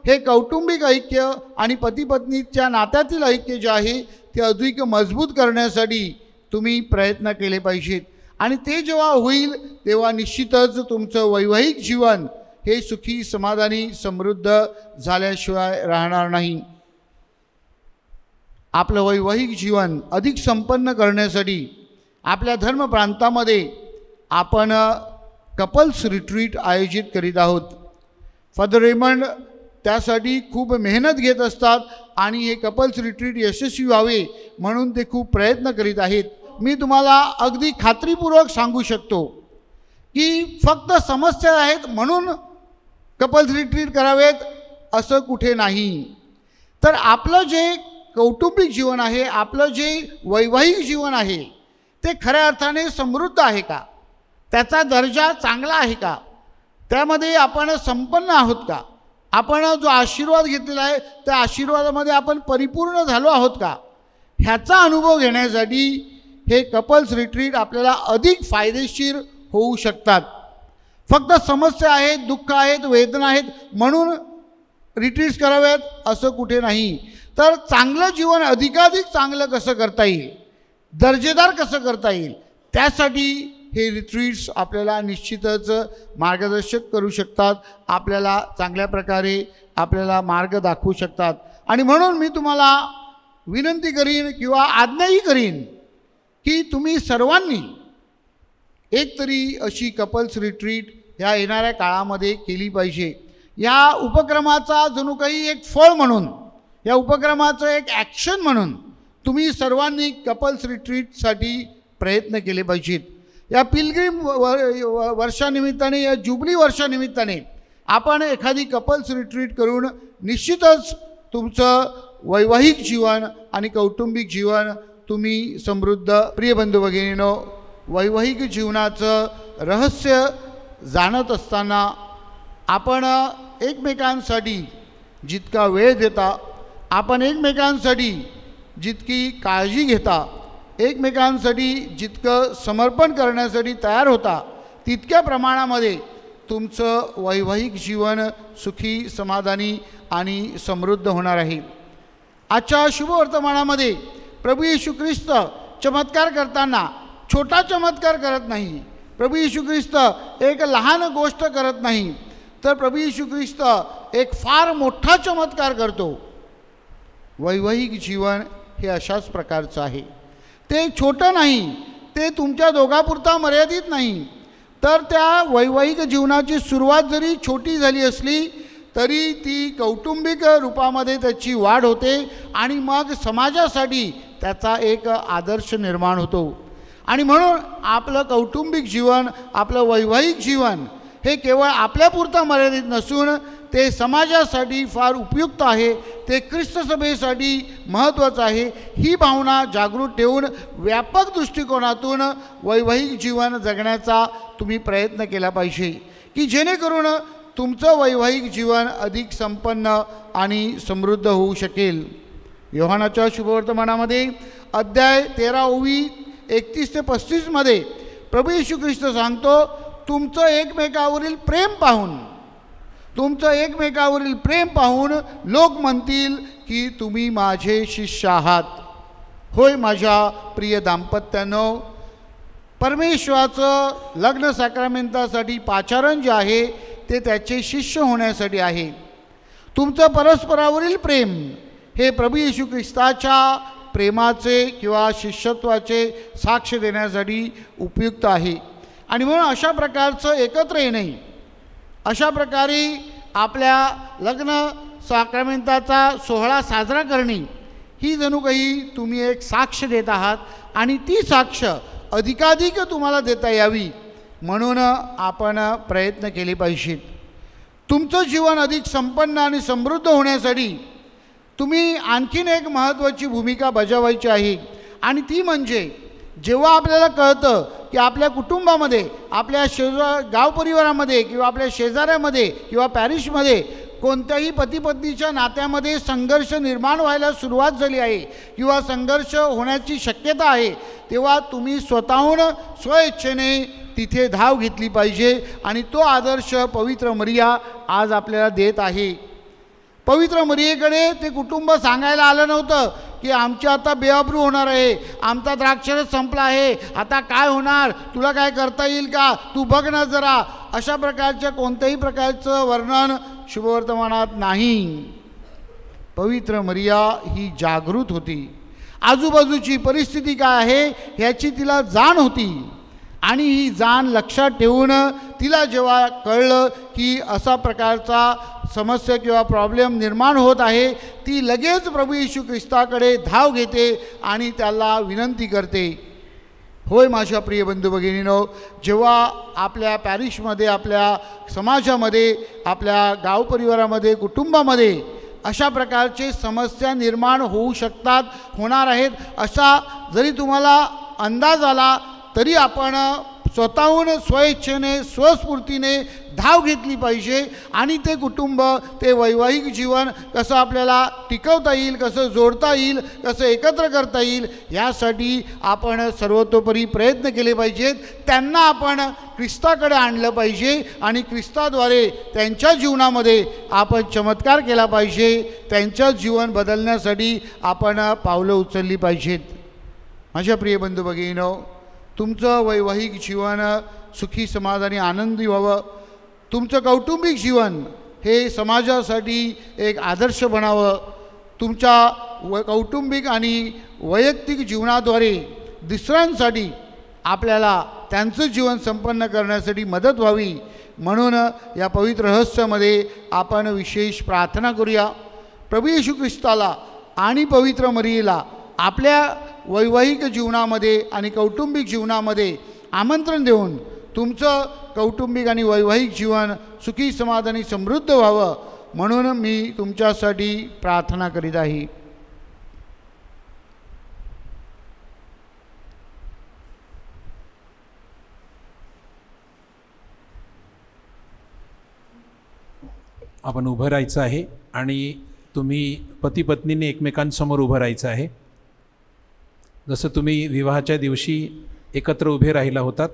S3: हे कौटुंबिक ऐक्य आणि पती पत्नीच्या नात्यातील ऐक्य जे आहे ते अधिक मजबूत करण्यासाठी तुम्ही प्रयत्न केले पाहिजेत. आणि ते जेव्हा होईल तेव्हा निश्चितच तुमचं वैवाहिक जीवन हे सुखी, समाधानी, समृद्ध झाल्याशिवाय राहणार नाही. आपलं वैवाहिक जीवन अधिक संपन्न करण्यासाठी आपल्या धर्मप्रांतामध्ये आपण कपल्स रिट्रीट आयोजित करीत आहोत. फादर रेमंड त्यासाठी खूप मेहनत घेत असतात आणि हे कपल्स रिट्रीट यशस्वी व्हावे म्हणून ते खूप प्रयत्न करीत आहेत. मी तुम्हाला अगदी खात्रीपूर्वक सांगू शकतो की फक्त समस्या आहेत म्हणून कपल्स रिट्रीट करावेत असं कुठे नाही. तर आपलं जे कौटुंबिक जीवन आहे, आपलं जे वैवाहिक जीवन आहे ते खऱ्या अर्थाने समृद्ध आहे का? त्याचा दर्जा चांगला आहे का? त्यामध्ये आपण संपन्न आहोत का? आपण जो आशीर्वाद घेतलेला आहे त्या आशीर्वादामध्ये आपण परिपूर्ण झालो आहोत का? ह्याचा अनुभव घेण्यासाठी हे कपल्स रिट्रीट आपल्याला अधिक फायदेशीर होऊ शकतात. फक्त समस्या आहेत, दुःख आहेत, वेदना आहेत म्हणून रिट्रीट्स कराव्यात असं कुठे नाही. तर चांगलं जीवन अधिकाधिक चांगलं कसं करता येईल, दर्जेदार कसं करता येईल, त्यासाठी हे रिट्रीट्स आपल्याला निश्चितच मार्गदर्शक करू शकतात. आपल्याला चांगल्या प्रकारे आपल्याला मार्ग दाखवू शकतात. आणि म्हणून मी तुम्हाला विनंती करीन किंवा आज्ञाही करीन की तुम्ही सर्वांनी एक तरी अशी कपल्स रिट्रीट ह्या येणाऱ्या काळामध्ये केली पाहिजे. या उपक्रमाचा जणू काही एक फळ म्हणून, या उपक्रमाचं एक ॲक्शन म्हणून तुम्ही सर्वांनी कपल्स रिट्रीटसाठी प्रयत्न केले पाहिजेत. या पिलग्रिम वर्षानिमित्ताने, या जुबली वर्षानिमित्ताने आपण एखादी कपल्स रिट्रीट करून निश्चितच तुमचं वैवाहिक जीवन आणि कौटुंबिक जीवन तुम्ही समृद्ध. प्रिय बंधू भगिनींनो, वैवाहिक जीवनाचं रहस्य जाणत असताना आपण एकमेकांसाठी जितका वेळ देता, आपण एकमेकांसाठी जितकी काळजी घेता, एकमेकांसाठी जितकं समर्पण करण्यासाठी तयार होता, तितक्या प्रमाणामध्ये तुमचं वैवाहिक जीवन सुखी, समाधानी आणि समृद्ध होणार आहे. आजच्या शुभवर्तमानामध्ये प्रभू येशू ख्रिस्त चमत्कार करताना छोटा चमत्कार करत नाही, प्रभू येशू ख्रिस्त एक लहान गोष्ट करत नाही, तर प्रभू येशू ख्रिस्त एक फार मोठा चमत्कार करतो. वैवाहिक जीवन हे अशाच प्रकारचं आहे. ते छोटं नाही, ते तुमच्या दोघापुरता मर्यादित नाही, तर त्या वैवाहिक जीवनाची सुरुवात जरी छोटी झाली असली तरी ती कौटुंबिक रूपामध्ये त्याची वाढ होते आणि मग समाजासाठी त्याचा एक आदर्श निर्माण होतो. आणि म्हणून आपलं कौटुंबिक जीवन, आपलं वैवाहिक जीवन हे केवळ आपल्यापुरता मर्यादित नसून ते समाजासाठी फार उपयुक्त आहे, ते ख्रिस्त सभेसाठी महत्त्वाचं आहे. ही भावना जागृत ठेवून व्यापक दृष्टिकोनातून वैवाहिक जीवन जगण्याचा तुम्ही प्रयत्न केला पाहिजे, की जेणेकरून तुमचं वैवाहिक जीवन अधिक संपन्न आणि समृद्ध होऊ शकेल. योहानाच्या शुभवर्तमानामध्ये अध्याय 13 ओवी 31 ते 35 मध्ये प्रभू येशू ख्रिस्त सांगतो, तुमचं एकमेकावरील प्रेम पाहून लोक म्हणतील की तुम्ही माझे शिष्य आहात. होय माझ्या प्रिय दाम्पत्यानो, परमेश्वराचं लग्न साक्रामेंटासाठी पाचारण जे आहे ते त्याचे शिष्य होण्यासाठी आहे. तुमचं परस्परावरील प्रेम हे प्रभू येशू ख्रिस्ताच्या प्रेमाचे किंवा शिष्यत्वाचे साक्ष देण्यासाठी उपयुक्त आहे. आणि म्हणून अशा प्रकारचं एकत्र येणे, अशा प्रकारे आपल्या लग्न साक्रामेंटाचा सोहळा साजरा करणे ही जणू काही तुम्ही एक साक्ष देत आहात आणि ती साक्ष अधिकाधिक तुम्हाला देता यावी म्हणून आपण प्रयत्न केले पाहिजेत. तुमचं जीवन अधिक संपन्न आणि समृद्ध होण्यासाठी तुम्ही आणखीन एक महत्त्वाची भूमिका बजावायची आहे, आणि ती म्हणजे जेव्हा आपल्याला कळतं की आपल्या कुटुंबामध्ये, आपल्या गाव परिवारामध्ये किंवा आपल्या शेजाऱ्यामध्ये किंवा पॅरिशमध्ये कोणत्याही पतीपत्नीच्या नात्यामध्ये संघर्ष निर्माण व्हायला सुरुवात झाली आहे किंवा संघर्ष होण्याची शक्यता आहे, तेव्हा तुम्ही स्वतःहून स्वइच्छेने तिथे धाव घेतली पाहिजे. आणि तो आदर्श पवित्र मरिया आज आपल्याला देत आहे. पवित्र मरियेकडे ते कुटुंब सांगायला आलं नव्हतं की आमची आता बेअब्रू होणार आहे, आमचा द्राक्षरस संपला आहे, आता काय होणार, तुला काय करता येईल का, तू बघ ना जरा. अशा प्रकारच्या कोणत्याही प्रकारचं वर्णन शुभवर्तमानात नाही. पवित्र मरिया ही जागृत होती. आजूबाजूची परिस्थिती काय आहे ह्याची तिला जाण होती, आणि ही जाण लक्षात ठेवून तिला जेव्हा कळलं की असा प्रकारचा समस्या किंवा प्रॉब्लेम निर्माण होत आहे, ती लगेच प्रभू येशू ख्रिस्ताकडे धाव घेते आणि त्याला विनंती करते. होय माझ्या प्रिय बंधू भगिनींनो, जेव्हा आपल्या पॅरिशमध्ये, आपल्या समाजामध्ये, आपल्या गाव परिवारामध्ये, कुटुंबामध्ये अशा प्रकारचे समस्या निर्माण होऊ शकतात, होणार आहेत, असा जरी तुम्हाला अंदाज आला तरी आपण स्वतःहून स्वइच्छेने स्वस्फूर्तीने धाव घेतली पाहिजे. आणि ते कुटुंब, ते वैवाहिक जीवन कसं आपल्याला टिकवता येईल, कसं जोडता येईल, कसं एकत्र करता येईल, यासाठी आपण सर्वतोपरी प्रयत्न केले पाहिजेत. त्यांना आपण ख्रिस्ताकडे आणलं पाहिजे आणि ख्रिस्ताद्वारे त्यांच्या जीवनामध्ये आपण चमत्कार केला पाहिजे. त्यांचं जीवन बदलण्यासाठी आपण पावलं उचलली पाहिजेत. माझ्या प्रिय बंधू भगिनींनो, तुमचं वैवाहिक जीवन सुखी, समाधानी, आनंदी व्हावं. तुमचं कौटुंबिक जीवन हे समाजासाठी एक आदर्श बनावं. तुमच्या कौटुंबिक आणि वैयक्तिक जीवनाद्वारे दुसऱ्यांसाठी आपल्याला त्यांचं जीवन संपन्न करण्यासाठी मदत व्हावी म्हणून या पवित्र रहस्यामध्ये आपण विशेष प्रार्थना करूया. प्रभू येशू ख्रिस्ताला आणि पवित्र मरियेला आपल्या वैवाहिक जीवनामध्ये आणि कौटुंबिक जीवनामध्ये आमंत्रण देऊन तुमचं कौटुंबिक आणि वैवाहिक जीवन सुखी, समाधानी, समृद्ध व्हावं म्हणून मी तुमच्यासाठी प्रार्थना करीत आहे.
S1: आपण उभं राहायचं आहे आणि तुम्ही पती पत्नीने एकमेकांसमोर उभं राहायचं आहे. जसं तुम्ही विवाहाच्या दिवशी एकत्र उभे राहिला होतात.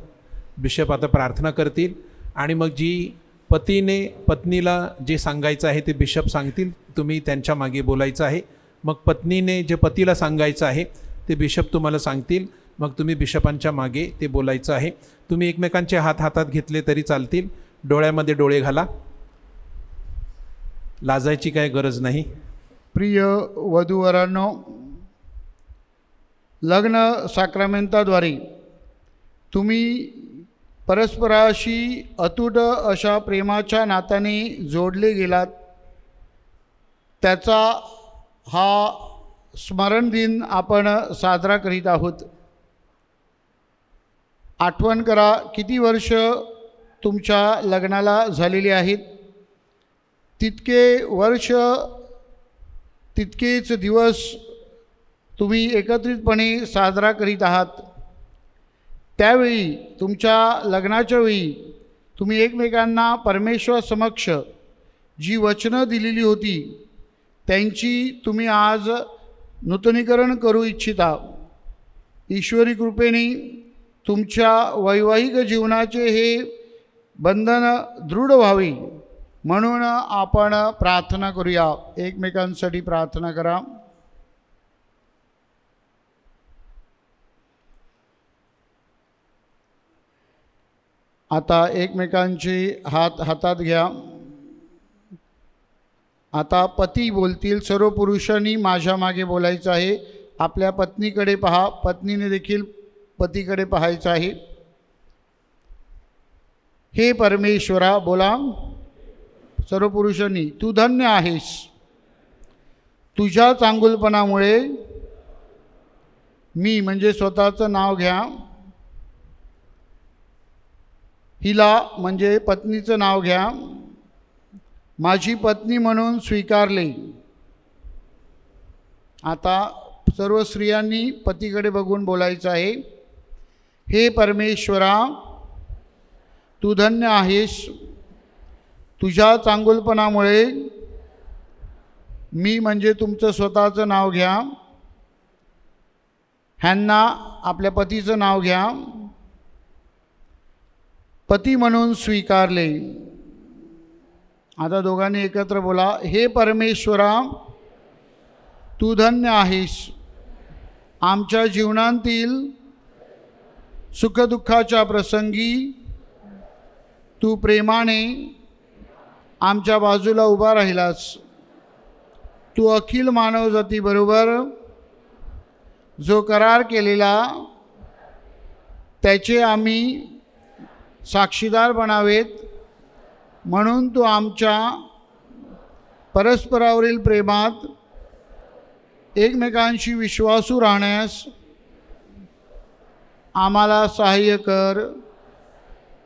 S1: बिशप आता प्रार्थना करतील आणि मग जी पतीने पत्नीला जे सांगायचं आहे ते बिशप सांगतील, तुम्ही त्यांच्या मागे बोलायचं आहे. मग पत्नीने जे पतीला सांगायचं आहे ते बिशप तुम्हाला सांगतील. मग तुम्ही बिशपांच्या मागे ते बोलायचं आहे. तुम्ही एकमेकांचे हात हातात घेतले तरी चालतील. डोळ्यामध्ये डोळे घाला. लाजायची काय गरज नाही.
S3: प्रिय वधूवरांनो, लग्न साक्रामेंटाद्वारे तुम्ही परस्पराशी अतूट अशा प्रेमाच्या नात्याने जोडले गेलात. त्याचा हा स्मरण दिन आपण साजरा करीत आहोत. आठवण करा, किती वर्ष तुमच्या लग्नाला झालेली आहेत. तितके वर्ष, तितकेच दिवस तुम्ही एकत्रितपणे साजरा करीत आहात. त्यावेळी, तुमच्या लग्नाच्या वेळी तुम्ही एकमेकांना परमेश्वर समक्ष जी वचनं दिलेली होती त्यांची तुम्ही आज नूतनीकरण करू इच्छिता. ईश्वरी कृपेने तुमच्या वैवाहिक जीवनाचे हे बंधन दृढ व्हावे म्हणून आपण प्रार्थना करूया. एकमेकांसाठी प्रार्थना करा. आता एकमेकांचे हात हातात घ्या. आता पती बोलतील. सर्व पुरुषांनी माझ्या मागे बोलायचं आहे. आपल्या पत्नीकडे पहा, पत्नीने देखील पतीकडे पाहायचं आहे. हे परमेश्वरा, बोला. सर्व पुरुषांनी, तू धन्य आहेस. तुझ्या चांगुलपणामुळे मी, म्हणजे स्वतःचं नाव घ्या. हिला, म्हणजे पत्नीचं नाव घ्या, माझी पत्नी म्हणून स्वीकारले. आता सर्व स्त्रियांनी पतीकडे बघून बोलायचं आहे. हे परमेश्वरा, तू धन्य आहेस. तुझ्या चांगुलपणामुळे मी, म्हणजे तुमचं स्वतःचं नाव घ्या. ह्यांना आपल्या पतीचं नाव घ्या, पती म्हणून स्वीकारले. आता दोघांनी एकत्र बोला. हे परमेश्वरा, तू धन्य आहेस. आमच्या जीवनातील सुखदुःखाच्या प्रसंगी तू प्रेमाने आमच्या बाजूला उभा राहिलास. तू अखिल मानवजातीबरोबर जो करार केलेला त्याचे आम्ही साक्षीदार बनावेत म्हणून तू आमच्या परस्परावरील प्रेमात एकमेकांशी विश्वासू राहण्यास आम्हाला सहाय्य कर,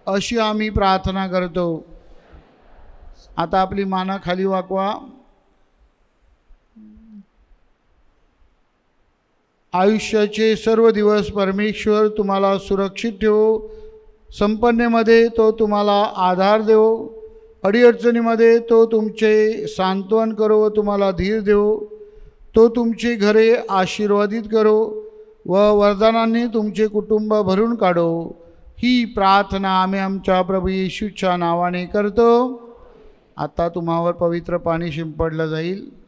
S3: अशी आम्ही प्रार्थना करतो. आता आपली मानं खाली वाकवा. आयुष्याचे सर्व दिवस परमेश्वर तुम्हाला सुरक्षित ठेवो. संपन्नेमध्ये तो तुम्हाला आधार देवो. अडीअडचणीमध्ये तो तुमचे सांत्वन करो व तुम्हाला धीर देवो. तो तुमची घरे आशीर्वादित करो व वरदानांनी तुमचे कुटुंब भरून काढो. ही प्रार्थना आम्ही आमच्या प्रभू येशूच्या नावाने करतो. आता तुम्हावर पवित्र पाणी शिंपडलं जाईल.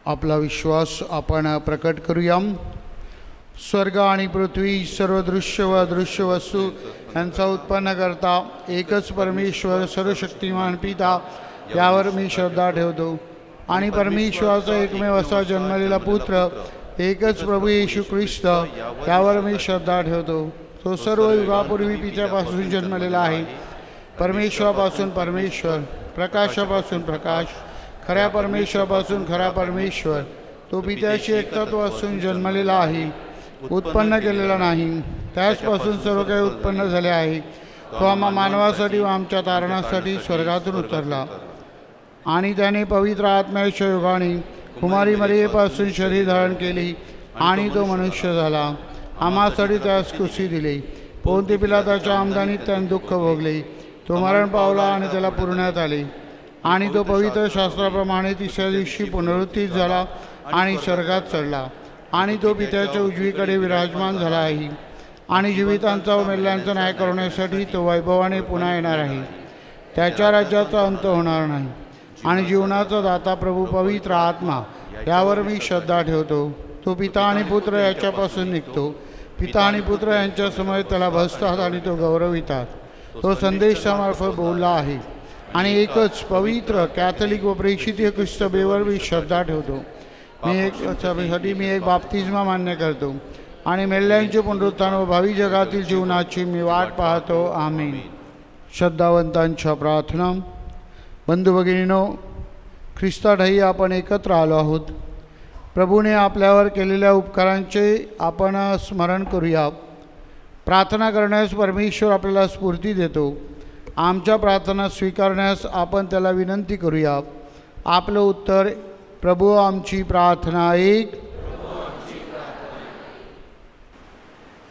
S3: आपला विश्वास आपण प्रकट करूया. स्वर्ग आणि पृथ्वी, सर्व दृश्य व अदृश्य वस्तू यांचा उत्पन्न करता एकच परमेश्वर सर्वशक्तिमान पिता, यावर मी श्रद्धा ठेवतो. आणि परमेश्वराचा एकमेव असा जन्मलेला पुत्र एकच प्रभू येशू ख्रिस्त त्यावर मी श्रद्धा ठेवतो. तो सर्व युगापूर्वी पित्यापासून जन्मलेला आहे, परमेश्वरापासून परमेश्वर, प्रकाशापासून प्रकाश, खऱ्या परमेश्वरापासून खरा परमेश्वर. तो पित्याशी एकतत्व असून जन्मलेला आहे, उत्पन्न केलेला नाही, त्याचपासून सर्व काही उत्पन्न झाले आहे. तो आम्हा मानवासाठी व आमच्या तारणासाठी स्वर्गातून उतरला आणि त्याने पवित्र आत्म्याच्या योगाने कुमारी मरियेपासून शरीर धारण केली आणि तो मनुष्य झाला. आम्हासाठी त्यास कुशी दिली, पोंती पिलाताच्या आमदानीत त्याने दुःख भोगले. तो मरण पावला आणि त्याला पुरण्यात आले आणि तो पवित्र शास्त्राप्रमाणे तिसऱ्या दिवशी पुनरुत्थित झाला आणि स्वर्गात चढला आणि तो पित्याच्या उजवीकडे विराजमान झाला आहे आणि जीवितांचा व मेल्यांचा न्याय करण्यासाठी तो वैभवाने पुन्हा येणार आहे. त्याच्या राज्याचा अंत होणार नाही. आणि जीवनाचा दाता प्रभू पवित्र आत्मा यावर मी श्रद्धा ठेवतो. तो पिता आणि पुत्र याच्यापासून निघतो. पिता आणि पुत्र यांच्या समोर त्याला बसतात आणि तो गौरवितात. तो संदेशामार्फत बोलला आहे आणि एकच पवित्र कॅथलिक व प्रेषित ख्रिस्त बेवर मी श्रद्धा ठेवतो. मी एक बाप्तिस्मा मान्य करतो आणि मेल्यांचे पुनरुत्थान व भावी जगातील जीवनाची मी वाट पाहतो. आमीन. श्रद्धावंतांच्या प्रार्थना. बंधू भगिनीनो, ख्रिस्ताठाई आपण एकत्र आलो आहोत. प्रभूने आपल्यावर केलेल्या उपकारांचे आपण स्मरण करूया. प्रार्थना करण्यास परमेश्वर आपल्याला स्फूर्ती देतो. आमच्या प्रार्थना स्वीकारण्यास आपण त्याला विनंती करूया. आपलं उत्तर: प्रभू आमची प्रार्थना ऐक.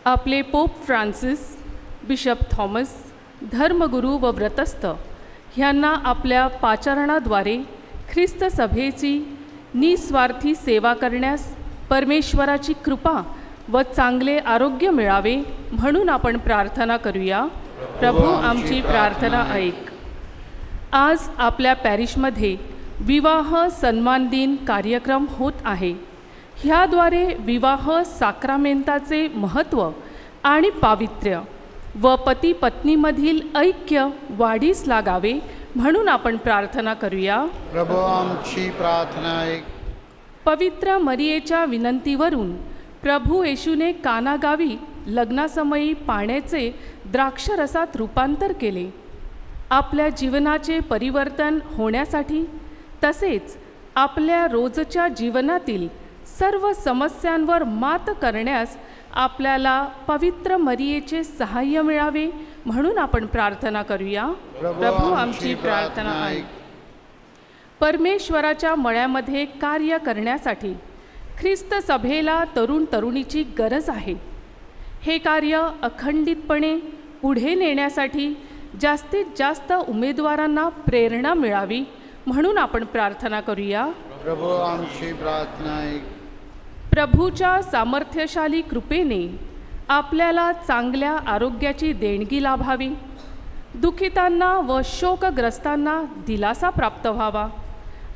S8: आपले पोप फ्रान्सिस, बिशप थॉमस, धर्मगुरू व व्रतस्थ ह्यांना आपल्या पाचारणाद्वारे ख्रिस्त सभेची निस्वार्थी सेवा करण्यास परमेश्वराची कृपा व चांगले आरोग्य मिळावे म्हणून आपण प्रार्थना करूया. प्रभू आमची प्रार्थना ऐक. आज आपल्या पॅरिशमध्ये विवाह सन्मान दिन कार्यक्रम होत आहे. ह्याद्वारे विवाह साक्रामेंताचे महत्त्व आणि पावित्र्य व पती पत्नीमधील ऐक्य वाढीस लागावे म्हणून आपण प्रार्थना करूया.
S3: प्रभू आमची प्रार्थना ऐक.
S8: पवित्र मरियेच्या विनंतीवरून प्रभू येशूने कानागावी लग्नासमयी पाण्याचे द्राक्षरसात रूपांतर केले. आपल्या जीवनाचे परिवर्तन होण्यासाठी तसेच आपल्या रोजच्या जीवनातील सर्व समस्यांवर मात करण्यास आपल्याला पवित्र मरियेचे सहाय्य मिळावे म्हणून आपण प्रार्थना करूया. प्रभू आमची प्रार्थना ऐक. परमेश्वराच्या मळ्यामध्ये कार्य करण्यासाठी ख्रिस्त सभेला तरुण तरुणीची गरज आहे. हे कार्य अखंडितपणे पुढे नेण्यासाठी जास्तीत जास्त उमेदवारांना प्रेरणा मिळावी म्हणून आपण प्रार्थना करूया.
S3: प्रभू आमची प्रार्थना ऐक.
S8: प्रभूच्या सामर्थ्यशाली कृपेने आपल्याला चांगल्या आरोग्याची देणगी लाभावी. दुःखितांना व शोकग्रस्तांना दिलासा प्राप्त व्हावा.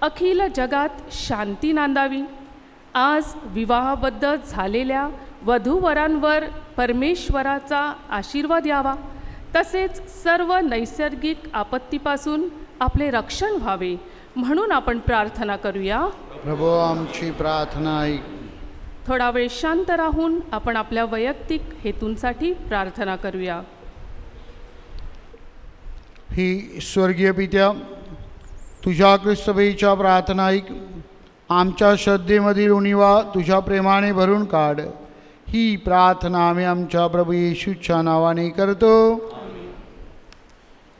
S8: अखिल जगात शांती नांदावी. आज विवाहाबद्ध झालेल्या वधूवरांवर परमेश्वराचा आशीर्वाद यावा. तसेच सर्व नैसर्गिक आपत्तीपासून आपले रक्षण व्हावे म्हणून आपण प्रार्थना करूया.
S3: प्रभू आमची प्रार्थना ऐक.
S8: थोडा वेळ शांत राहून आपण आपल्या वैयक्तिक हेतूंसाठी प्रार्थना करूया.
S3: ही स्वर्गीय पित्या, तुझ्या ख्रिस्तभेच्या प्रार्थना ऐक. आमच्या श्रद्धेमधील उणीवा तुझ्या प्रेमाने भरून काढ. ही प्रार्थना आम्ही आमच्या प्रभू येशूच्या नावाने करतो.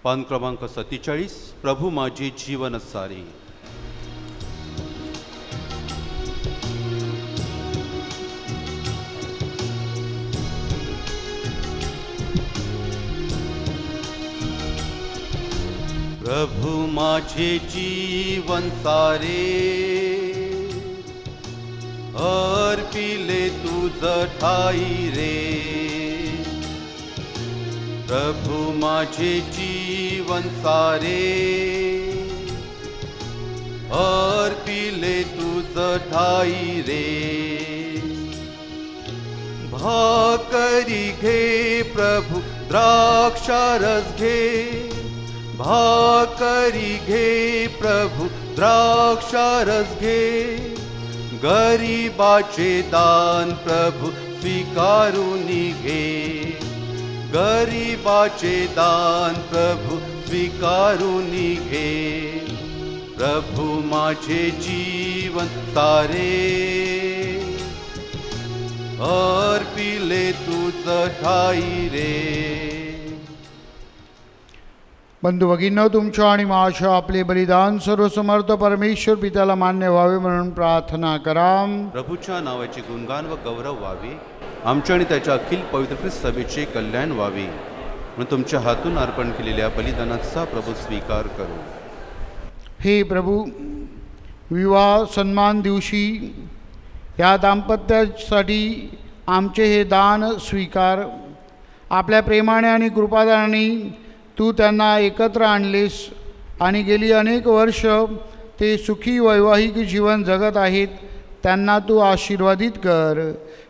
S4: पान क्रमांक 47. प्रभू माझे जीवन सारे. प्रभु माझे जीवन सारे अर्पिले तुझ ठाई रे. प्रभु माझे जीवन सारे अर्पिले तुझ ठाई रे. भाकरी घे प्रभु द्राक्षारस घे. भाकरी घे प्रभू द्राक्षारस घे, गरीबाचे दान प्रभू स्वीकारून घे, गरीबाचे दान प्रभू स्वीकारून घे. प्रभू माझे जीवन तारे अर्पिले तुझ ठाई रे.
S3: बंधू भगिनींनो, तुमच्या आणि माझ्या आपले बलिदान सर्वसमर्थ परमेश्वर पित्याला मान्य व्हावे म्हणून प्रार्थना करा.
S4: प्रभूच्या नावाचे गुणगान व गौरव व्हावे, आमच्या आणि त्याच्या अखिल पवित्र ख्रिस्त सभेचे कल्याण व्हावे म्हणून तुमच्या हातून अर्पण केलेल्या बलिदानाचा प्रभू स्वीकार करू.
S3: हे प्रभू, विवाह सन्मान दिवशी या दाम्पत्यासाठी आमचे हे दान स्वीकार. आपल्या प्रेमाने आणि कृपादानाने तू त्यांना एकत्र आणलेस आणि गेली अनेक वर्ष ते सुखी वैवाहिक जीवन जगत आहेत. त्यांना तू आशीर्वादित कर.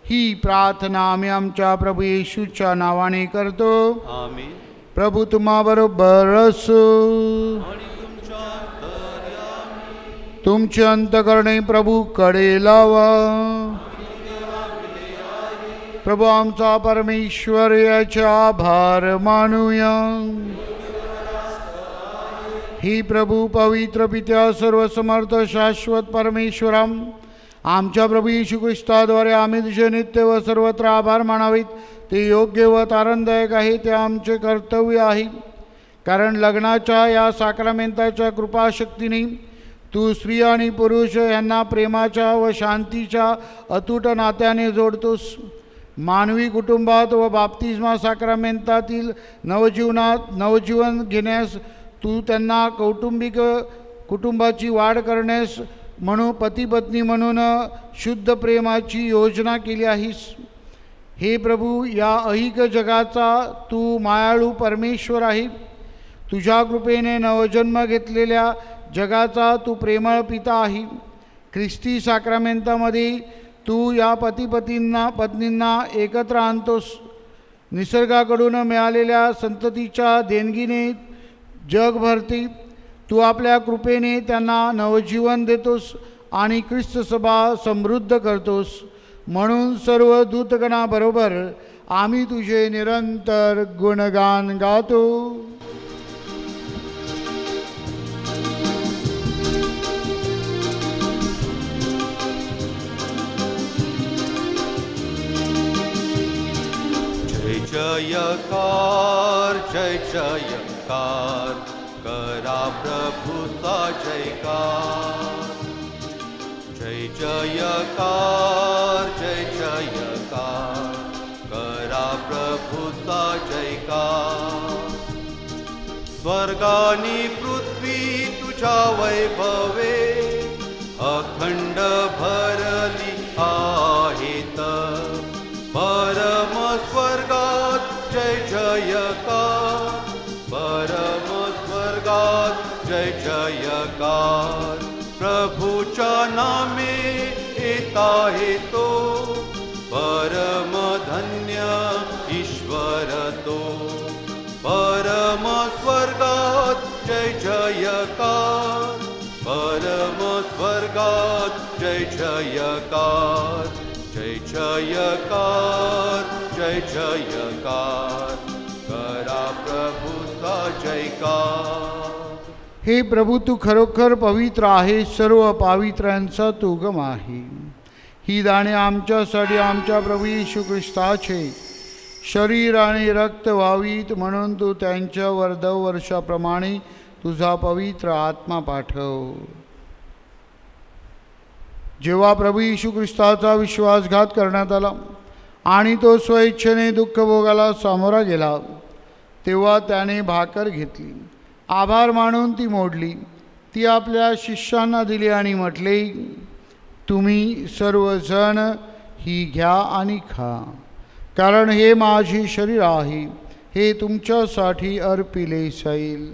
S3: ही प्रार्थना आम्ही आमच्या प्रभू येशूच्या नावाने करतो.
S4: आमीन.
S3: प्रभू तुम्हाबरोबर असो. तुमचे अंतकरणे प्रभूकडे लावा. प्रभू आमचा परमेश्वर याचा आभार मानूया. ही प्रभू पवित्र पित्या सर्वसमर्थ शाश्वत परमेश्वराम, आमच्या प्रभू येशू ख्रिस्ताद्वारे आम्ही तुझे नित्य व सर्वत्र आभार मानावेत ते योग्य व तारणदायक आहे. ते आमचे कर्तव्य आहे. कारण लग्नाच्या या साक्रामेंताच्या कृपाशक्तीने तू स्त्री आणि पुरुष यांना प्रेमाच्या व शांतीच्या अतूट नात्याने जोडतोस. मानवी कुटुंबात व बाप्तिस्मा साक्रामेंतातील नवजीवन घेण्यास तू त्यांना कौटुंबिक कुटुंबाची वाढ करण्यास म्हणून पती पत्नी म्हणून शुद्ध प्रेमाची योजना केली आहेस. हे प्रभू, या ऐहिक जगाचा तू मायाळू परमेश्वर आहे. तुझ्या कृपेने नवजन्म घेतलेल्या जगाचा तू प्रेमळ पिता आहे. ख्रिस्ती साक्रामेंतामध्ये तू या पत्नींना एकत्र आणतोस. निसर्गाकडून मिळालेल्या संततीच्या देणगीने जग भरते. तू आपल्या कृपेने त्यांना नवजीवन देतोस आणि ख्रिस्त सभा समृद्ध करतोस. म्हणून सर्व दूतगणाबरोबर आम्ही तुझे निरंतर गुणगान गातो.
S4: जयकार जय जयकार करा प्रभूचा जयकार. जय जयकार जय जयकार करा प्रभूचा जयकार. स्वर्गानी पृथ्वी तुझ्या वैभवे अखंड भरली आहेत. परम स्वर्गात जय जयकार, परम स्वर्गात जय जयकार. प्रभूच्या नामे येत आहे तो, परम धन्य ईश्वर तो. परम स्वर्गात जय जयकार, परम स्वर्गात जय जयकार. जय जयकार जय जयकार करा प्रभूचा जयकार.
S3: हे प्रभू, तू खरोखर पवित्र आहे. सर्व पवित्रांचा तू उगम आहे. ही दाणे आमच्यासाठी आमच्या प्रभू येशू ख्रिस्ताचे शरीर आणि रक्त व्हावीत म्हणून तू त्यांच्यावर दरवर्षाप्रमाणे तुझा पवित्र आत्मा पाठव. जेव्हा प्रभू येशू ख्रिस्ताचा विश्वासघात करण्यात आला आणि तो स्वेच्छेने दुःख भोगाला सामोरा गेला, तेव्हा त्याने भाकर घेतली, आभार मानून ती मोडली, ती आपल्या शिष्यांना दिली आणि म्हटले, तुम्ही सर्वजण ही घ्या आणि खा, कारण हे माझे शरीर आहे, हे तुमच्यासाठी अर्पिले जाईल.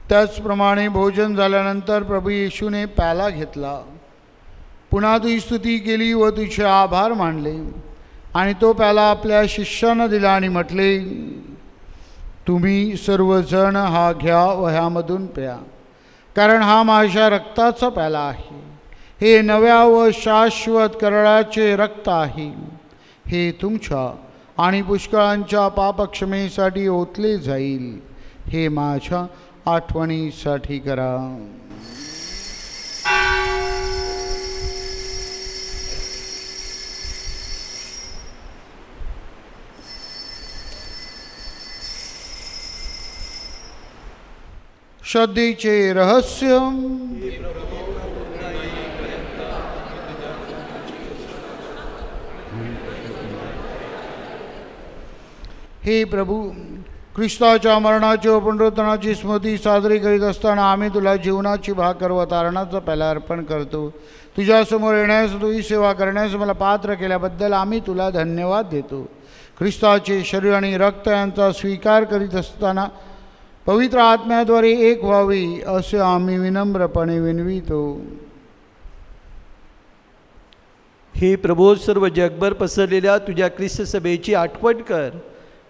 S3: त्याचप्रमाणे भोजन झाल्यानंतर प्रभू येशूने प्याला घेतला, पुन्हा तुझी स्तुती केली व तुझे आभार मानले आणि तो प्याला आपल्या शिष्यांना दिला आणि म्हटले, तुम्ही सर्वजण हा घ्या व ह्यामधून प्या, कारण हा माझ्या रक्ताचा प्याला आहे. हे नव्या व शाश्वत कराराचे रक्त आहे. हे तुमच्या आणि पुष्कळांच्या पापक्षमेसाठी ओतले जाईल. हे माझ्या आठवणीसाठी करा. श्रद्धेचे रहस्य. हे प्रभू, ख्रिस्ताच्या मरणाची व पुनरुत्थानाची स्मृती साजरी करीत असताना आम्ही तुला जीवनाची भाकर व तारणाचा प्याला अर्पण करतो. तुझ्यासमोर येण्यास, तुझी सेवा करण्यास मला पात्र केल्याबद्दल आम्ही तुला धन्यवाद देतो. ख्रिस्ताचे शरीर आणि रक्त यांचा स्वीकार करीत असताना पवित्र आत्म्याद्वारे एक व्हावी असे आम्ही विनम्रपणे विनवितो.
S2: हे प्रभू, सर्व जगभर पसरलेल्या तुझ्या ख्रिस्त सभेची आठवण कर.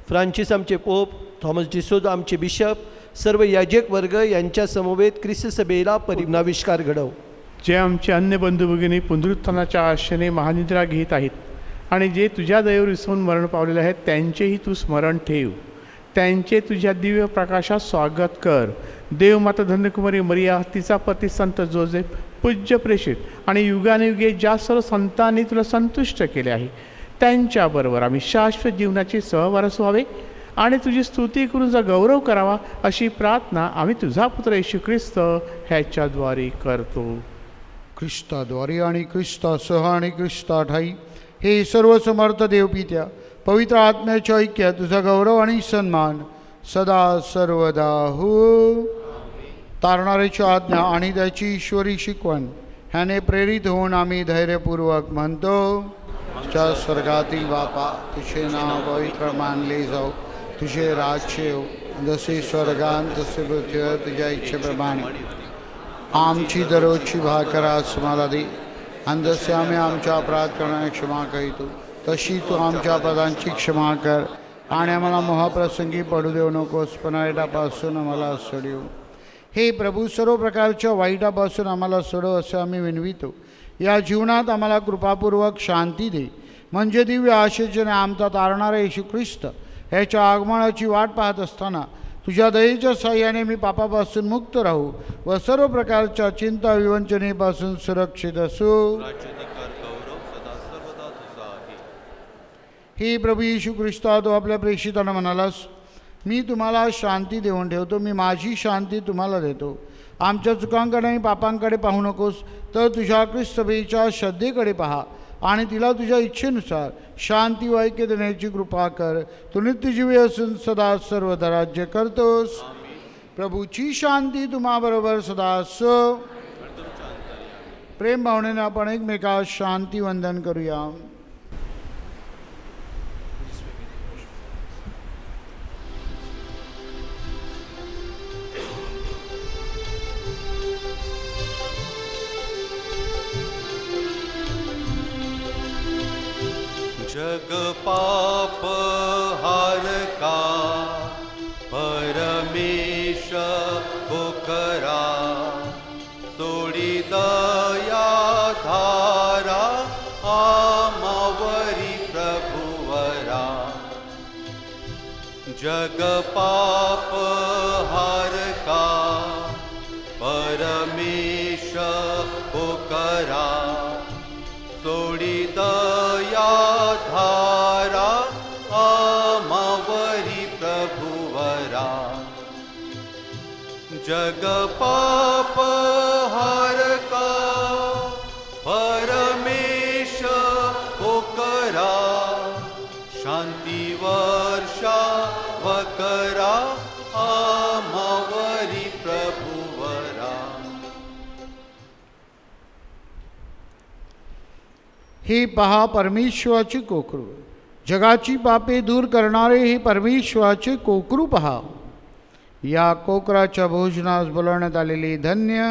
S2: फ्रान्सिस आमचे पोप, थॉमस डिसोजा आमचे बिशप, सर्व याजक वर्ग यांच्या समवेत ख्रिस्त सभेला परिणाविष्कार घडव.
S9: जे आमचे अन्य बंधू भगिनी पुनरुत्थानाच्या आशेने महानिद्रा घेत आहेत आणि जे तुझ्या दयेवर विसरून मरण पावलेले आहेत, त्यांचेही तू स्मरण ठेव. त्यांचे तुझ्या दिव्य प्रकाशात स्वागत कर. देवमाता धन्यकुमारी मरिया, तिचा पती संत जोसेफ, पूज्य प्रेषित आणि युगानुयुगे ज्या सर्व संतांनी तुला संतुष्ट केले आहे, त्यांच्याबरोबर आम्ही शाश्वत जीवनाचे सहवारस व्हावे आणि तुझी स्तुती करून तुझा गौरव करावा, अशी प्रार्थना आम्ही तुझा पुत्र येशू ख्रिस्त ह्याच्याद्वारे करतो.
S3: ख्रिस्ताद्वारे आणि ख्रिस्तासह आणि ख्रिस्ताठाई हे सर्व समर्थ देवपित्या, पवित्र आत्म्याच्या ऐक्यात तुझा गौरव आणि सन्मान सदा सर्वदा हो. तारणाऱ्याची आज्ञा आणि त्याची ईश्वरी शिकवण ह्याने प्रेरित होऊन आम्ही धैर्यपूर्वक म्हणतो, तुझ्या स्वर्गातील बापा, तुझे नाव पवित्र मानले जाऊ, तुझे राज्य येऊ, जसे स्वर्गात तसे पृथ्वीवर तुझ्या इच्छेप्रमाणे आमची दररोजची भाकर आज मला दे, आणि जसे आम्ही आमच्या अपराध करणाऱ्या क्षमा करीतो तशी तू आमच्या अपराधांची क्षमा कर, आणि आम्हाला मोहाप्रसंगी पडू देऊ नकोस, पण वाईटापासून आम्हाला सोडव. हे प्रभू, सर्व प्रकारच्या वाईटापासून आम्हाला सोडव असे आम्ही विनवितो. या जीवनात आम्हाला कृपापूर्वक शांती दे, म्हणजे दिव्य आशेचे आमचा तारणारा येशू ख्रिस्त ह्याच्या आगमनाची वाट पाहत असताना तुझ्या दयेच्या साह्याने मी पापापासून मुक्त राहू व सर्व प्रकारच्या चिंता विवंचनेपासून सुरक्षित असू. हे प्रभू येशू ख्रिस्ता, तो आपल्या प्रेषितांना म्हणालास, मी तुम्हाला शांती देऊन ठेवतो, मी माझी शांती तुम्हाला देतो. आमच्या चुकांकडे आणि पापांकडे पाहू नकोस, तर तुझ्या ख्रिस्त सभेच्या श्रद्धेकडे पहा आणि तिला तुझ्या इच्छेनुसार शांती व ऐक्य देण्याची कृपा कर. तू नित्यजीवी असून सदा सर्वदा राज्य करतोस. प्रभूची शांती तुम्हाबरोबर सदा असो. प्रेम भावनेने आपण एकमेकास शांती वंदन करूया.
S4: जग पाप हारका परमेश होकरा, सोडी दया धारा आमावरी प्रभुवरा. जग पाप हारका परमेश होकरा, सोडी दया धारा आमावरी प्रभुवरा. जग पाप हारका परमेश होकरा, शांती वर्षा वकरा आमावरी प्रभुवरा.
S3: हे पहा परमेश्वराचे कोकरू, जगाची पापे दूर करणारे हे परमेश्वराचे कोकरू पहा. या कोकराच्या भोजनास बोलवण्यात आलेली धन्य.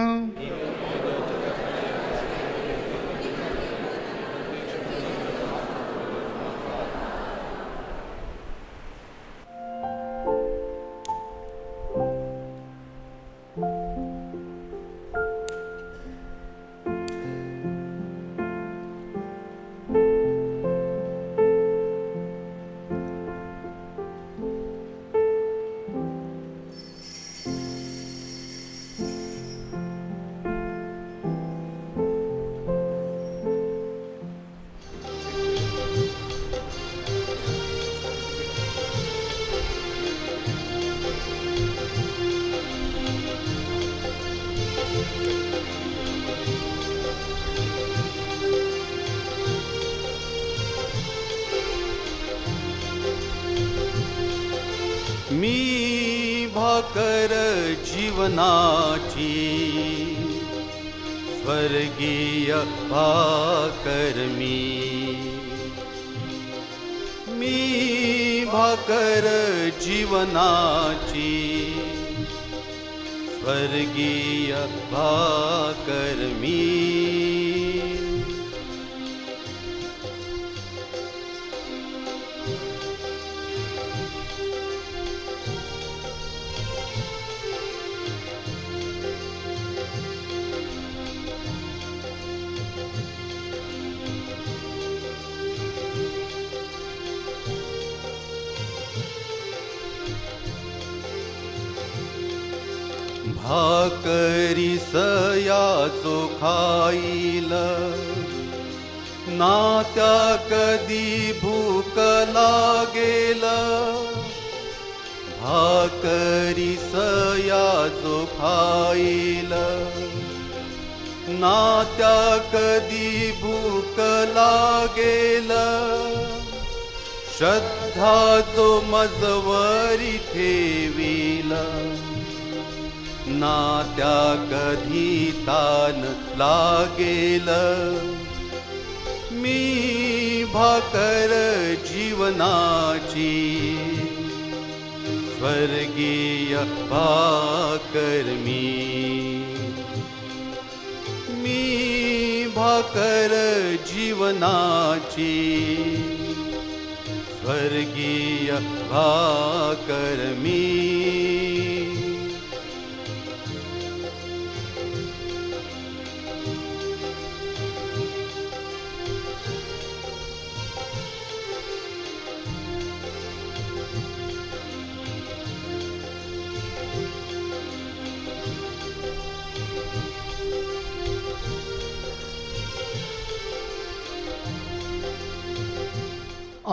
S4: मी भाकर जीवनाची स्वर्गीय भाकर मी भाकर जीवनाची स्वर्गीय भाकर भाकरी सयाचो खाईल ना त्या कधी भूक लागेल. भाकरी सयाचो खाईल ना त्या कधी भूक लागेल. श्रद्धा जो मजवरी ठेवील ना त्या कधी तान लागेल. मी भाकर जीवनाची स्वर्गीय भाकर मी भाकर जीवनाची स्वर्गीय भाकर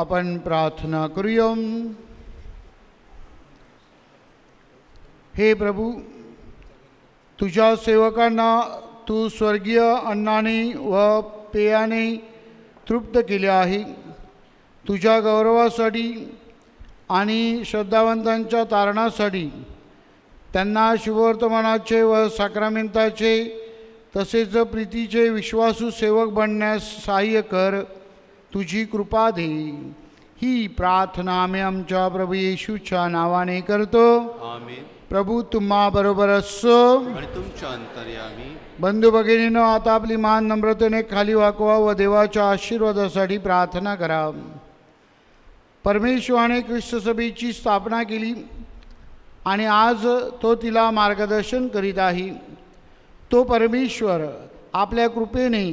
S3: आपण प्रार्थना करूया. हे प्रभू, तुझ्या सेवकांना तू स्वर्गीय अन्नाने व पेयाने तृप्त केले आहे. तुझ्या गौरवासाठी आणि श्रद्धावंतांच्या तारणासाठी त्यांना शुभवर्तमानाचे व साक्रामेंताचे तसेच प्रीतीचे विश्वासू सेवक बनण्यास सहाय्य कर. तुझी कृपा दे. ही प्रार्थना आम्ही आमच्या प्रभू येशूच्या नावाने करतो.
S4: आमेन.
S3: प्रभू तुम्हा बरोबर असो
S4: आणि तुमच्या अंतर्यामी.
S3: बंधू भगिनींनो, आता आपली मान नम्रतेने खाली वाकवा व देवाच्या आशीर्वादासाठी प्रार्थना करा. परमेश्वराने ख्रिस्त सभेची स्थापना केली आणि आज तो तिला मार्गदर्शन करीत आहे. तो परमेश्वर आपल्या कृपेने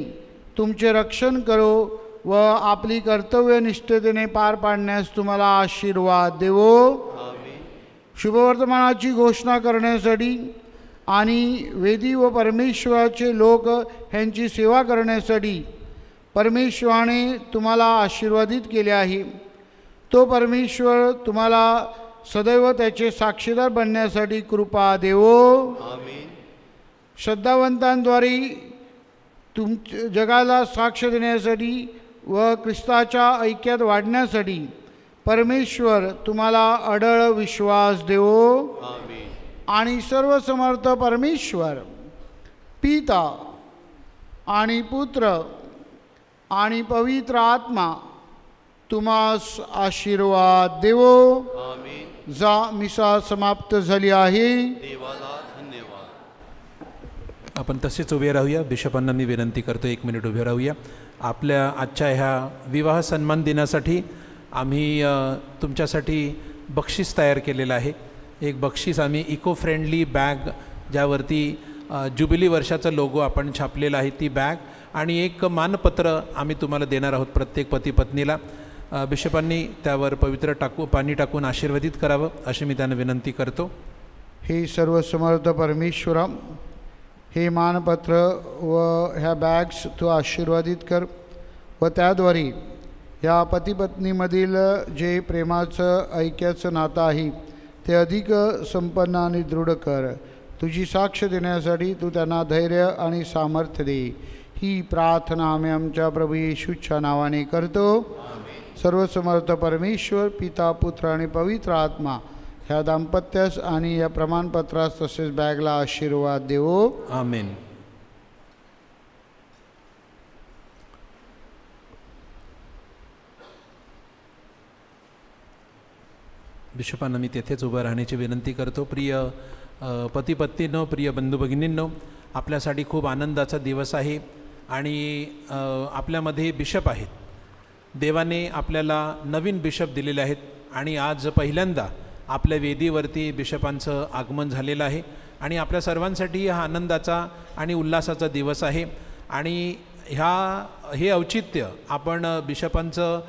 S3: तुमचे रक्षण करो व आपली कर्तव्य निष्ठेने पार पाडण्यास तुम्हाला आशीर्वाद देवो. शुभवर्तमानाची घोषणा करण्यासाठी आणि वेदी व परमेश्वराचे लोक ह्यांची सेवा करण्यासाठी परमेश्वराने तुम्हाला आशीर्वादित केले आहे. तो परमेश्वर तुम्हाला सदैव त्याचे साक्षीदार बनण्यासाठी कृपा देवो. श्रद्धावंतांद्वारे जगाला साक्ष देण्यासाठी व ख्रिस्ताच्या ऐक्यात वाढण्यासाठी परमेश्वर तुम्हाला अढळ विश्वास देवो. आणि सर्वसमर्थ परमेश्वर पिता आणि पुत्र आणि पवित्र आत्मा तुम्हास आशीर्वाद देवो. जा मिसा समाप्त झाली आहे.
S4: देवाला धन्यवाद.
S1: आपण तसेच उभे राहूया. बिशपांना मी विनंती करतो 1 मिनिट उभे राहूया. आपल्या आजच्या ह्या विवाह सन्मान दिनासाठी आम्ही तुमच्यासाठी बक्षीस तयार केलेलं आहे. एक बक्षीस आम्ही इको फ्रेंडली बॅग, ज्यावरती जुबिली वर्षाचा लोगो आपण छापलेला आहे, ती बॅग आणि एक मानपत्र आम्ही तुम्हाला देणार आहोत प्रत्येक पती पत्नीला. बिशपांनी त्यावर पवित्र पाणी टाकून आशीर्वादित करावं अशी मी त्यांना विनंती करतो.
S3: हे सर्व समर्थ परमेश्वरा, हे मानपत्र व ह्या बॅग्स तू आशीर्वादित कर व त्याद्वारे ह्या पतीपत्नीमधील जे प्रेमाचं ऐक्याचं नातं आहे ते अधिक संपन्न आणि दृढ कर. तुझी साक्ष देण्यासाठी तू त्यांना धैर्य आणि सामर्थ्य दे. ही प्रार्थना आम्ही आमच्या प्रभू येशूच्या नावाने करतो. सर्व समर्थ परमेश्वर, पिता, पुत्र आणि पवित्र आत्मा ह्या दाम्पत्यास आणि या प्रमाणपत्रास तसेच बॅगला आशीर्वाद देवो.
S1: आमेन. बिशपांना मी तेथेच उभं राहण्याची विनंती करतो. प्रिय पती पत्नींनो, प्रिय बंधू भगिनींनो, आपल्यासाठी खूप आनंदाचा दिवस आहे आणि आपल्यामध्ये बिशप आहेत. देवाने आपल्याला नवीन बिशप दिलेले आहेत आणि आज पहिल्यांदा आपल्या वेदीवरती बिशपांचं आगमन झालेलं आहे आणि आपल्या सर्वांसाठी हा आनंदाचा आणि उल्हासाचा दिवस आहे. आणि हे औचित्य आपण बिशपांचं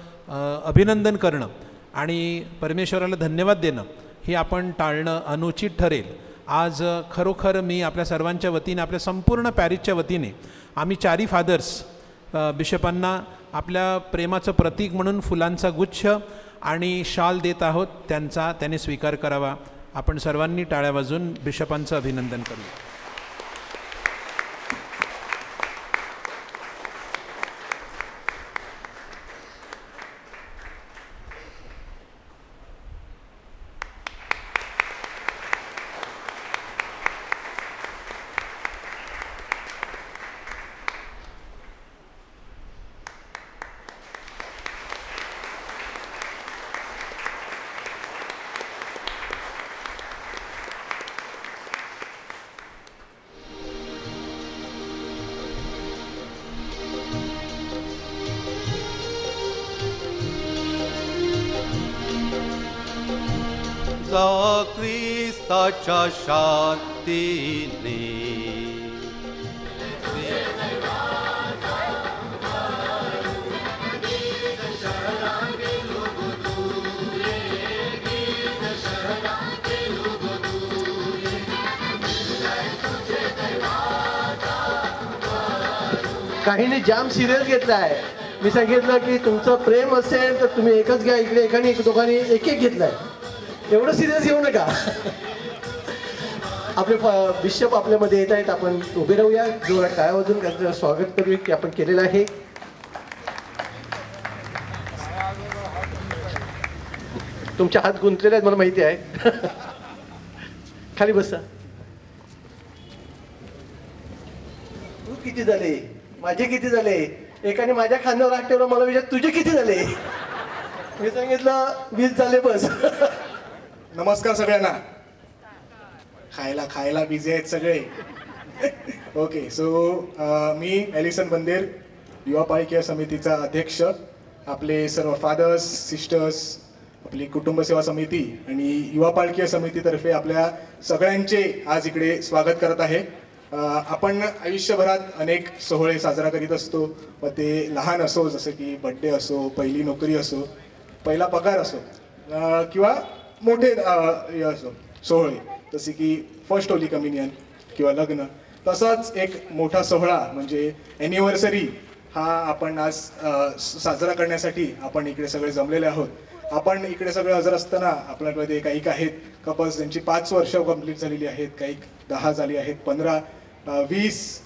S1: अभिनंदन करणं आणि परमेश्वराला धन्यवाद देणं हे आपण टाळणं अनुचित ठरेल. आज खरोखर मी आपल्या सर्वांच्या वतीने, आपल्या संपूर्ण पॅरिसच्या वतीने आम्ही 4 फादर्स बिशपांना आपल्या प्रेमाचं प्रतीक म्हणून फुलांचा गुच्छ आणि शाल देत आहोत. त्याने स्वीकार करावा. आपण सर्वांनी टाळ्या वाजून बिशपांचं अभिनंदन करूया.
S4: जा ख्रिस्ताच्या शांतीने
S2: काहींनी जाम सिरियस घेतला आहे. मी सांगितलं की तुमचं प्रेम असेल तर तुम्ही एकच घ्या. इकडे एकाने दोघांनी एक घेतलाय. एवढं सिरियस घेऊ नका. आपले बिशप आपल्यामध्ये येत आहेत. आपण उभे राहूया. जोरात टाळ्या वाजवून त्यांचं स्वागत करूया की आपण केलेलं आहे. तुमचे हात गुंतलेले आहेत मला माहिती आहे. खाली बसा. तू किती झाले, माझे किती झाले. एकाने माझ्या खांद्यावर हात ठेवला, मला विचार तुझे किती झाले. मी सांगितलं 20 झाले बस.
S10: नमस्कार सगळ्यांना. खायला बिझी आहेत सगळे. ओके, सो मी एलिसन बंदेर, युवा पालिका समितीचा अध्यक्ष. आपले सर्व फादर्स, सिस्टर्स, आपली कुटुंब सेवा समिती आणि युवा पालिका समितीतर्फे आपल्या सगळ्यांचे आज इकडे स्वागत करत आहे. आपण आयुष्यभरात अनेक सोहळे साजरा करीत असतो, व ते लहान असो, जसं की बड्डे असो, पहिली नोकरी असो, पहिला पगार असो, किंवा मोठे असो सोहळे, जसे की फर्स्ट होली कम्युनियन किंवा लग्न. तसाच एक मोठा सोहळा म्हणजे ॲनिव्हर्सरी हा आपण आज साजरा करण्यासाठी आपण इकडे सगळे जमलेले आहोत. आपण इकडे सगळे हजर असताना आपल्यामध्ये काही आहेत कपल्स ज्यांची 5 वर्ष कंप्लीट झालेली आहेत, काही 10 झाली आहेत, 15, 20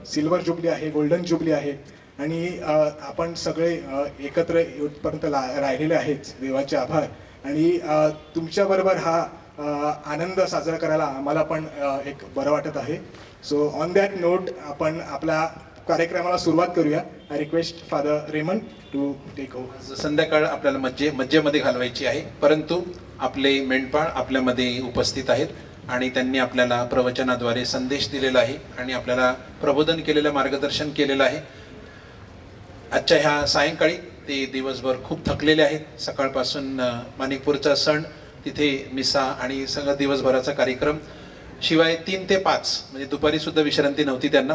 S10: सिल्वर जुबली आहे, गोल्डन जुबली आहे. आणि आपण सगळे एकत्र इथपर्यंत राहिलेले आहेत. देवाचे आभार. आणि तुमच्याबरोबर हा आनंद साजरा करायला आम्हाला पण एक बरं वाटत आहे. सो ऑन दॅट नोट आपण आपल्या कार्यक्रमाला सुरुवात करूया. I request Father Raymond to take over.
S1: संध्याकाळ आपल्याला मज्जेमध्ये घालवायची आहे, परंतु आपले मेंढपाळ आपल्यामध्ये उपस्थित आहेत आणि त्यांनी आपल्याला प्रवचनाद्वारे संदेश दिलेला आहे आणि आपल्याला प्रबोधन केलेलं, मार्गदर्शन केलेलं आहे. आजच्या ह्या सायंकाळी ते दिवसभर खूप थकलेले आहेत. सकाळपासून माणिकपूरचा सण, तिथे मिसा आणि सगळं दिवसभराचा कार्यक्रम, शिवाय 3 ते 5 म्हणजे दुपारी सुद्धा विश्रांती नव्हती त्यांना.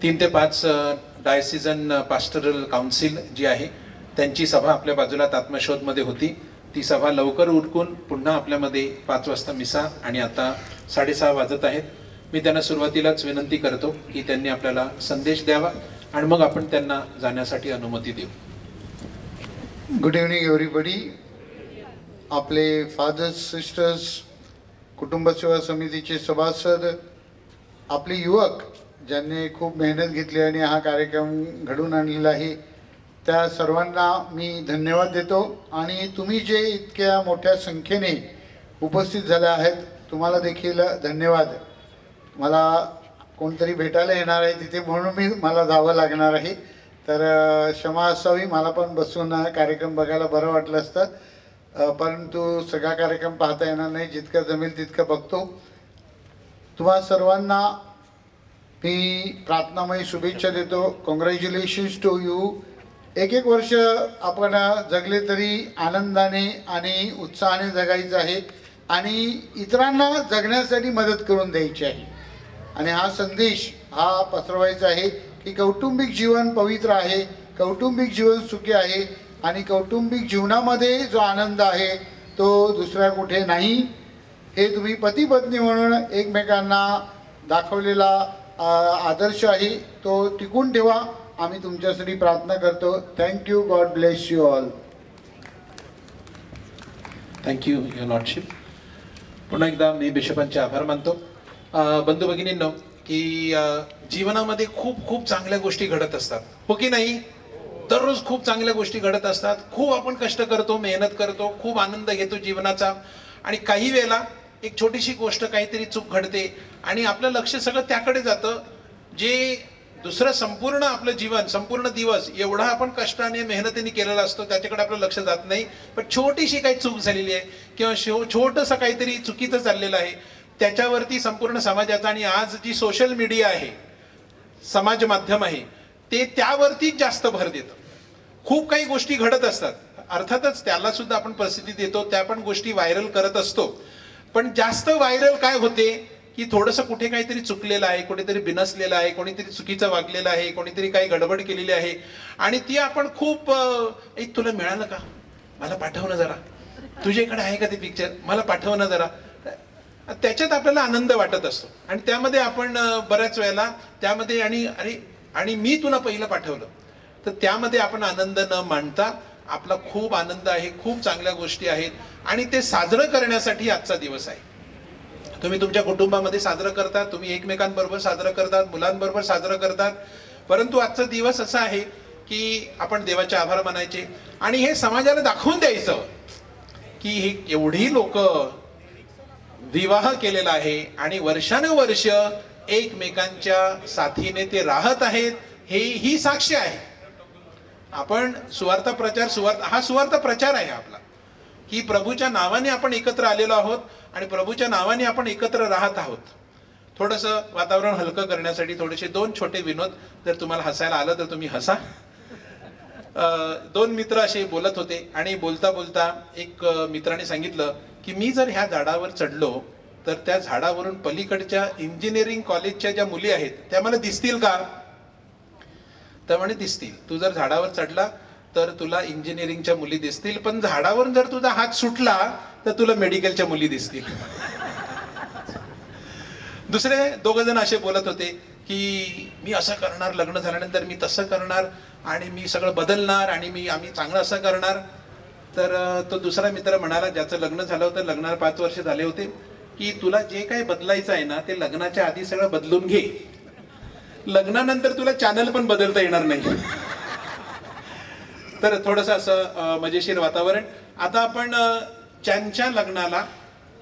S1: 3 ते 5 डायसिजन पास्टरल काउन्सिल जी आहे त्यांची सभा आपल्या बाजूला आत्मशोधमध्ये होती. ती सभा लवकर उरकून पुन्हा आपल्यामध्ये 5 वाजता मिसा आणि आता 6:30 वाजत आहेत. मी त्यांना सुरुवातीलाच विनंती करतो की त्यांनी आपल्याला संदेश द्यावा आणि मग आपण त्यांना जाण्यासाठी अनुमती देऊ.
S3: Good evening everybody. आपले फादर्स, सिस्टर्स, कुटुंब सेवा समितीचे सभासद, आपले युवक ज्यांनी खूप मेहनत घेतली आणि हा कार्यक्रम घडवून आणलेला आहे, त्या सर्वांना मी धन्यवाद देतो. आणि तुम्ही जे इतक्या मोठ्या संख्येने उपस्थित झाले आहेत, तुम्हाला देखील धन्यवाद. मला कोणतरी भेटायला येणार आहे तिथे, म्हणून मला जावं लागणार आहे, तर क्षमा असावी. मला पण बसून कार्यक्रम बघायला बरं वाटलं असतं, परंतु सगळा कार्यक्रम पाहता येणार नाही. जितकं जमेल तितकं बघतो. तुम्हा सर्वांना मी प्रार्थनामयी शुभेच्छा देतो. Congratulations to you. एक वर्ष आपण जगले तरी आनंदाने आणि उत्साहाने जगायचं आहे आणि इतरांना जगण्यासाठी मदत करून द्यायची आहे. आणि हा संदेश हा पसरवायचा आहे की कौटुंबिक जीवन पवित्र आहे, कौटुंबिक जीवन सुखी आहे आणि कौटुंबिक जीवनामध्ये जो आनंद आहे तो दुसऱ्या कुठे नाही. हे तुम्ही पती पत्नी म्हणून एकमेकांना दाखवलेला आदर्श आहे, तो टिकून ठेवा. आम्ही तुमच्यासाठी प्रार्थना करतो. Thank you. God bless you all.
S1: Thank you your lordship. पुन्हा एकदा मी बिशपांचे आभार मानतो. बंधू भगिनींनो, की जीवनामध्ये खूप खूप चांगल्या गोष्टी घडत असतात, हो की नाही? दररोज खूप चांगल्या गोष्टी घडत असतात. खूप आपण कष्ट करतो, मेहनत करतो, खूप आनंद घेतो जीवनाचा. आणि काही वेळेला एक छोटीशी गोष्ट, काहीतरी चूक घडते आणि आपलं लक्ष सगळं त्याकडे जातं. जे दुसरं संपूर्ण आपलं जीवन, संपूर्ण दिवस एवढा आपण कष्टाने मेहनतीने केलेला असतो, त्याच्याकडे आपलं लक्ष जात नाही. पण छोटीशी काही चूक झालेली आहे किंवा छोटंसं काहीतरी चुकीचं चाललेलं आहे, त्याच्यावरती संपूर्ण समाजाचा, आणि आज जी सोशल मीडिया आहे, समाज माध्यम आहे, ते त्यावरतीच जास्त भर देतं. खूप काही गोष्टी घडत असतात, अर्थातच त्याला सुद्धा आपण प्रसिद्धी देतो, त्या पण गोष्टी व्हायरल करत असतो. पण जास्त व्हायरल काय होते की थोडंसं कुठे काहीतरी चुकलेलं आहे, कुठेतरी बिनसलेलं आहे, कोणीतरी चुकीचं वागलेलं आहे, कोणीतरी काही गडबड केलेली आहे आणि ती आपण खूप एक तुला मिळालं का, मला पाठव ना जरा, तुझ्याकडे आहे का ते पिक्चर, मला पाठव ना जरा, त्याच्यात आपल्याला आनंद वाटत असतो. आणि त्यामध्ये आपण बऱ्याच वेळेला त्यामध्ये आणि मी तुला पहिलं पाठवलं, तर त्यामध्ये आपण आनंद न मानता आपला खूप आनंद आहे, खूप चांगल्या गोष्टी आहेत आणि ते साजरं करण्यासाठी आजचा दिवस आहे. तुम्ही तुमच्या कुटुंबामध्ये साजरं करतात, तुम्ही एकमेकांबरोबर साजरं करतात, मुलांबरोबर साजरं करतात, परंतु आजचा दिवस असा आहे की आपण देवाचे आभार मानायचे आणि हे समाजाला दाखवून द्यायचं की हे एवढी लोक विवाह केलेला आहे आणि वर्षानुवर्ष एकमेकांच्या साथीने ते राहत आहेत, ही साक्ष आहे. आपण सुवार्थ प्रचार आहे आपला, की प्रभूच्या नावाने आपण एकत्र आलेलो आहोत आणि प्रभूच्या नावाने आपण एकत्र राहत आहोत. थोडंसं वातावरण हलकं करण्यासाठी थोडेसे 2 छोटे विनोद, जर तुम्हाला हसायला आलं तर तुम्ही हसा. 2 मित्र असे बोलत होते आणि बोलता बोलता एक मित्राने सांगितलं की मी जर ह्या झाडावर चढलो तर त्या झाडावरून पलीकडच्या इंजिनिअरिंग कॉलेजच्या ज्या मुली आहेत त्या मला दिसतील का? तर म्हणे दिसतील. तू जर झाडावर चढला तर तुला इंजिनिअरिंगच्या मुली दिसतील, पण झाडावरून जर तुझा हात सुटला तर तुला मेडिकलच्या मुली दिसतील. दुसरे 2 जण असे बोलत होते की मी असं करणार, लग्न झाल्यानंतर मी तसं करणार आणि मी सगळं बदलणार आणि आम्ही चांगलं असं करणार. तर तो दुसरा मित्र म्हणाला, ज्याचं लग्न झालं होतं, लग्नाला 5 वर्ष झाले होते, की तुला जे काही बदलायचं आहे ना ते लग्नाच्या आधी सगळं बदलून घे, लग्नानंतर तुला चॅनल पण बदलता येणार नाही. तर थोडंसं असं मजेशीर वातावरण. आता आपण त्यांच्या लग्नाला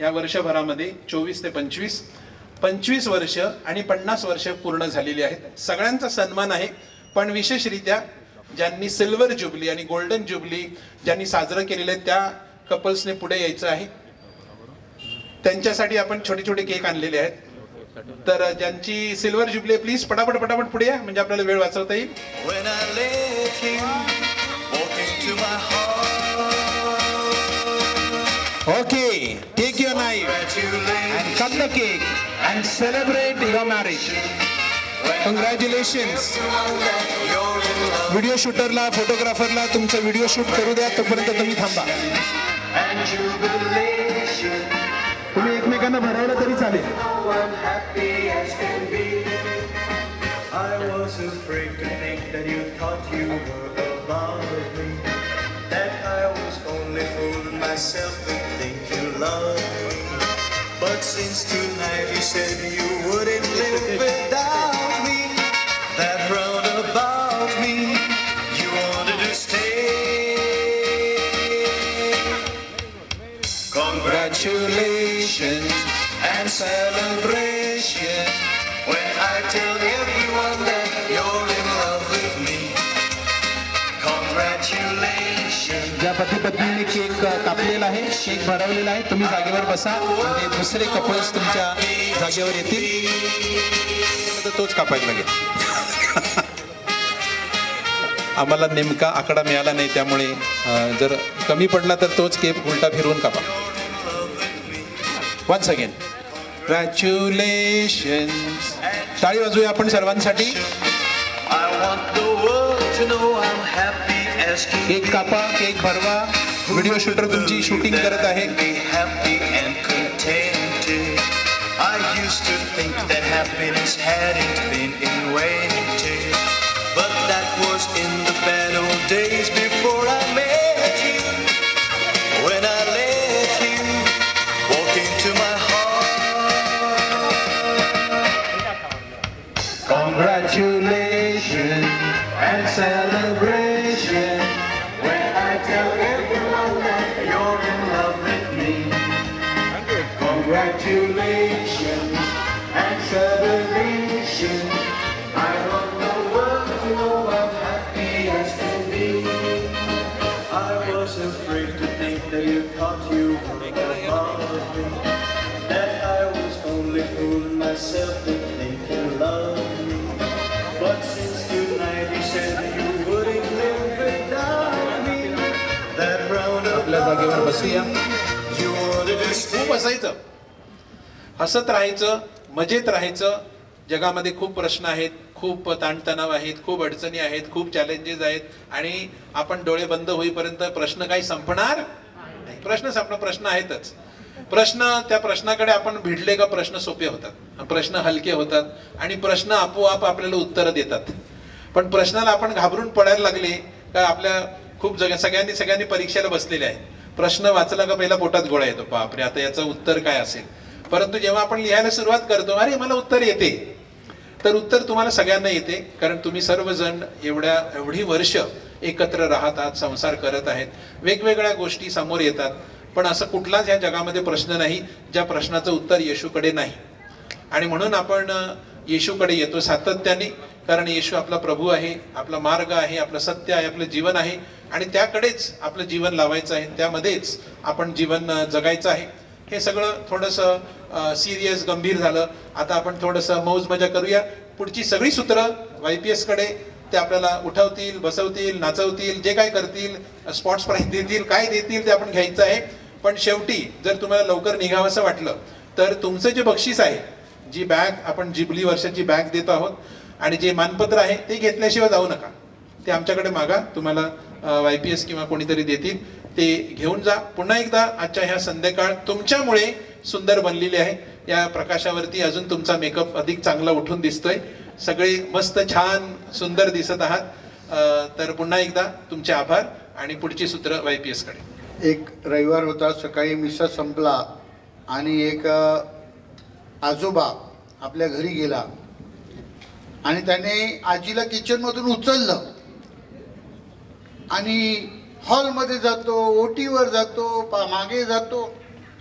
S1: या वर्षभरामध्ये 24 ते 25 25 वर्ष आणि 50 वर्ष पूर्ण झालेली आहेत. सगळ्यांचा सन्मान आहे, पण विशेषरित्या ज्यांनी सिल्वर जुबली आणि गोल्डन जुबली ज्यांनी साजरं केलेलं आहे त्या कपल्सने पुढे यायचं आहे. त्यांच्यासाठी आपण छोटे छोटे केक आणलेले आहेत. तर ज्यांची सिल्वर जुबली प्लीज पटापट पटापट पुढे या, म्हणजे आपल्याला वेळ वाचवता येईल. Okay, take your knife and cut the cake and celebrate your marriage. Congratulations. Video शूटरला, फोटोग्राफरला तुमचा व्हिडिओ शूट करू द्या, तोपर्यंत तुम्ही थांबा. तुम्ही एकमेकांना भरवलं तरी चालेल.
S11: But since tonight you said you wouldn't live without me, that round about me you wanted to stay. Congratulations and celebration when I tell everyone that you're in love with me. Congratulations.
S1: ज्या पती पत्नीने cake कापलेला आहे, cake भरवलेला आहे, तुम्ही जागेवर बसा, म्हणजे दुसरे कपल्स तुमच्या जागेवर येतील. तोच कापायला लागेल. आम्हाला नेमका आकडा मिळाला नाही, त्यामुळे जर कमी पडला तर तोच केक उलटा फिरवून कापा. Once again congratulations. टाळी वाजवूया आपण सर्वांसाठी. केक कापा, केक भरवा. व्हिडिओ शूटर तुमची शूटिंग करत आहे.
S11: I used to think that happiness hadn't been invented, but that was in the bad old days before I met you. When I let you walk into my heart.
S1: Congratulations and celebration
S11: when I tell everyone that you're in love with me. Congratulations and celebration. I want the world to know I'm happy as can be. I was afraid to think that you thought you were above me, that I was only fooling myself to think you loved me. But since tonight you said you wouldn't live without me, that round
S1: आपल्या जागेवर बसूया.
S11: you wanted to stay.
S1: खूप असायचं, हसत राहायचं, मजेत राहायचं. जगामध्ये खूप प्रश्न आहेत, खूप ताणतणाव आहेत, खूप अडचणी आहेत, खूप चॅलेंजेस आहेत, आणि आपण डोळे बंद होईपर्यंत प्रश्न काही संपणार नाही. प्रश्न आहेतच. त्या प्रश्नाकडे आपण भिडले का प्रश्न सोपे होतात, प्रश्न हलके होतात, आणि प्रश्न आपोआप आपल्याला उत्तरं देतात. पण प्रश्नाला आपण घाबरून पडायला लागले का आपल्या खूप सगळ्यांनी परीक्षेला बसलेले आहेत. प्रश्न वाचला का पहिला पोटात गोळा येतो, बापरे आता याचं उत्तर काय असेल. परंतु जेव्हा आपण लिहायला सुरुवात करतो, अरे मला उत्तर येते, तर उत्तर तुम्हाला सगळ्यांना येते, कारण तुम्ही सर्वजण एवढी वर्ष एकत्र राहतात, संसार करत आहेत, वेगवेगळ्या गोष्टी समोर येतात. पण असं कुठलाच या जगामध्ये प्रश्न नाही ज्या प्रश्नाचं उत्तर येशूकडे नाही. आणि म्हणून आपण येशूकडे येतो सातत्याने, कारण येशू आपला प्रभू आहे, आपला मार्ग आहे, आपलं सत्य आहे, आपलं जीवन आहे, आणि त्याकडेच आपलं जीवन लावायचं आहे, त्यामध्येच आपण जीवन जगायचं आहे. हे सगळं थोडंसं सिरियस गंभीर झालं. आता आपण थोडंसं मौज मजा करूया. पुढची सगळी सूत्रं YPS कडे, ते आपल्याला उठवतील, बसवतील, नाचवतील, जे काय करतील, स्पॉट्स प्राईज देतील, काय देतील ते आपण घ्यायचं आहे. पण शेवटी जर तुम्हाला लवकर निघावंसं वाटलं तर तुमचं जे बक्षीस आहे, जी बॅग आपण जुबली वर्षाची बॅग देतो आहोत, आणि जे मानपत्र आहे ते घेतल्याशिवाय जाऊ नका. ते आमच्याकडे मागा, तुम्हाला YPS किंवा कोणीतरी देतील, ते घेऊन जा. पुन्हा एकदा आजच्या ह्या संध्याकाळ तुमच्यामुळे सुंदर बनलेली आहे. या प्रकाशावरती अजून तुमचा मेकअप अधिक चांगला उठून दिसतोय. सगळे मस्त छान सुंदर दिसत आहात. तर पुन्हा एकदा तुमचे आभार, आणि पुढची सूत्र YPS कडे.
S12: एक रविवार होता, सकाळी मिसा संपला आणि एक आजोबा आपल्या घरी गेला आणि त्याने आजीला किचनमधून उचललं आणि हॉलमध्ये जातो, ओटीवर जातो, मागे जातो.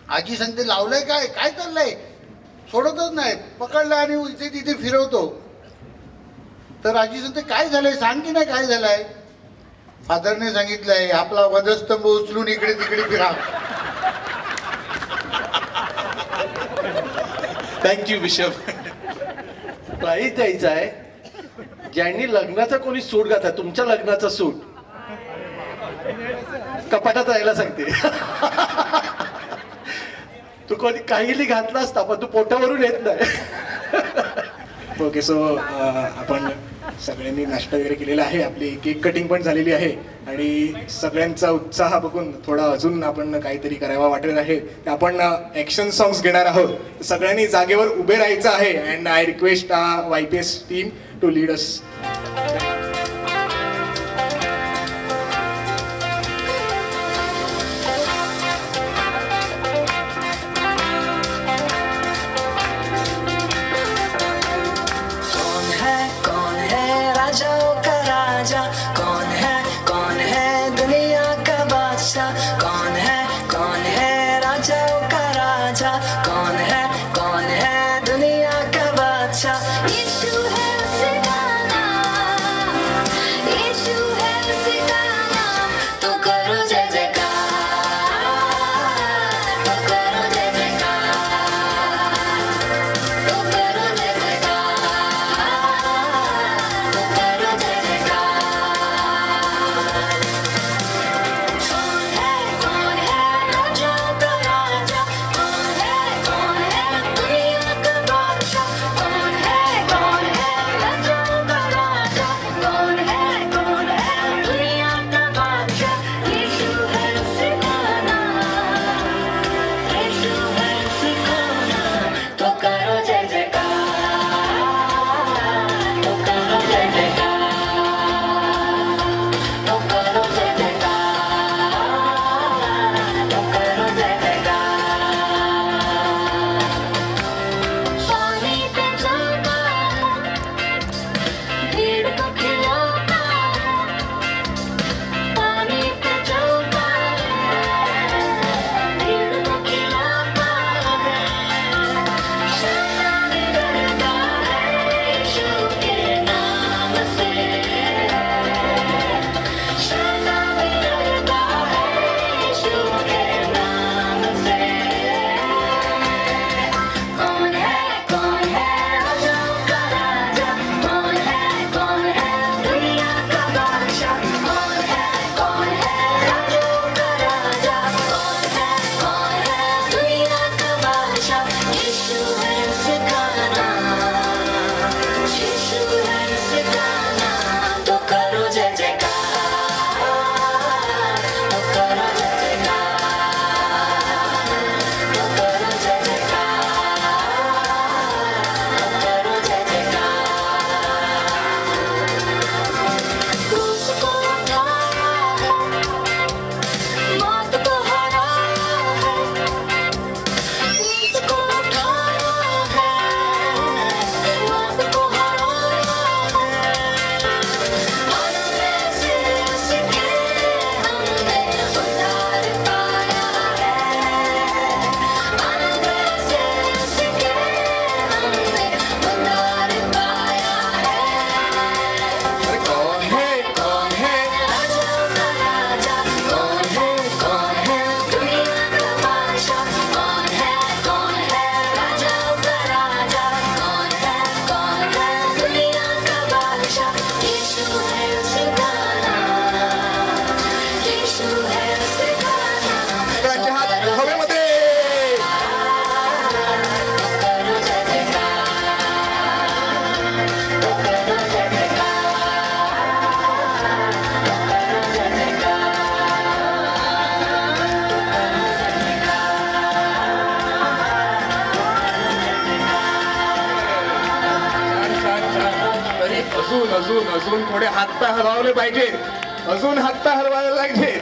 S12: आजी सांगते, लावलंय काय, काय चाललंय? सोडतच नाहीत. पकडलं आणि इथे तिथे फिरवतो. तर आजी सांगते काय झालंय, सांग की नाही काय झालंय. फादरने सांगितलंय आपला वधस्तंभ उचलून इकडे तिकडे फिरा.
S13: Thank you bishop. प्राईज द्यायचा आहे ज्यांनी लग्नाचा कोणी सूट घातला, तुमच्या लग्नाचा सूट कपाटात राहायला सांगते. तू कोणी काही घातला असता पण तू पोटावरून येत नाही.
S10: ओके, सो आपण सगळ्यांनी नाश्ता वगैरे केलेला आहे, आपली केक कटिंग पण झालेली आहे आणि सगळ्यांचा उत्साह बघून थोडा अजून आपण काहीतरी करावा वाटत आहे. आपण ॲक्शन सॉंग्स घेणार आहोत. सगळ्यांनी जागेवर उभे राहायचं आहे and I request YPS team to lead us.
S14: अजून थोडे हातपाय हलवले पाहिजे, अजून हातपाय हलवायला पाहिजे.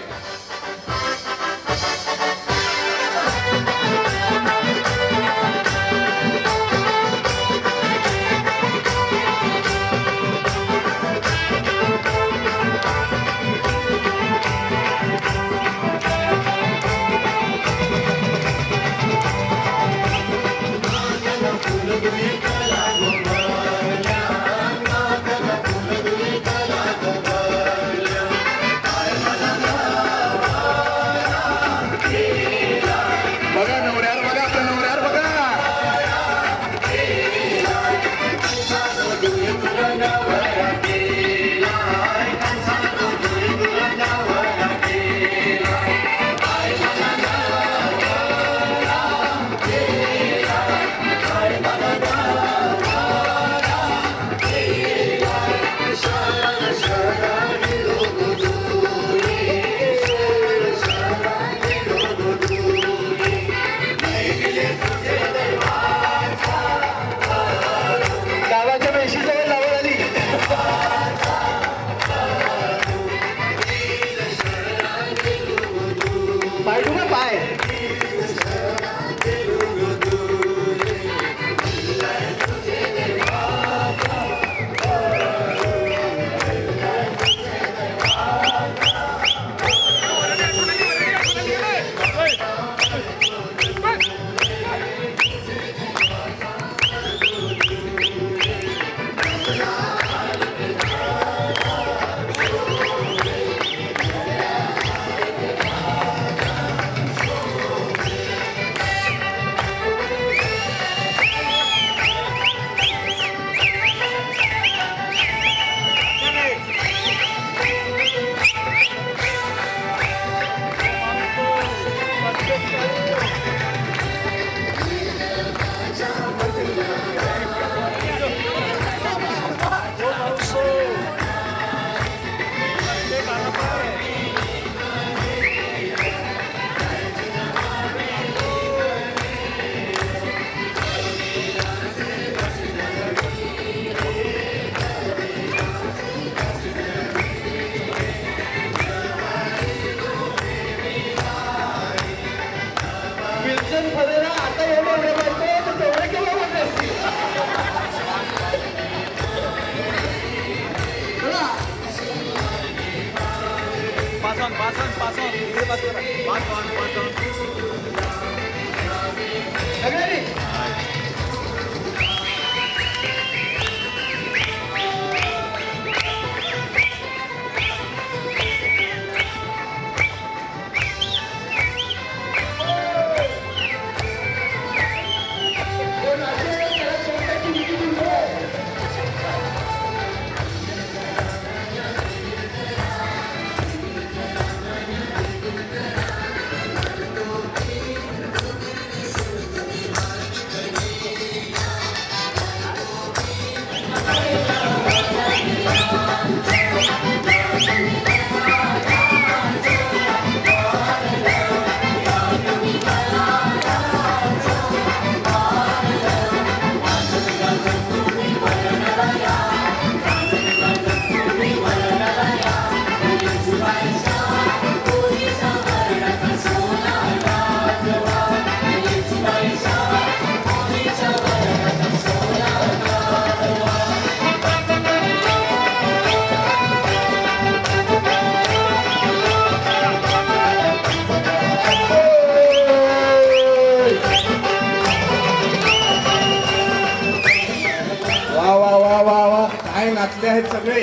S14: नाचले आहेत सगळे.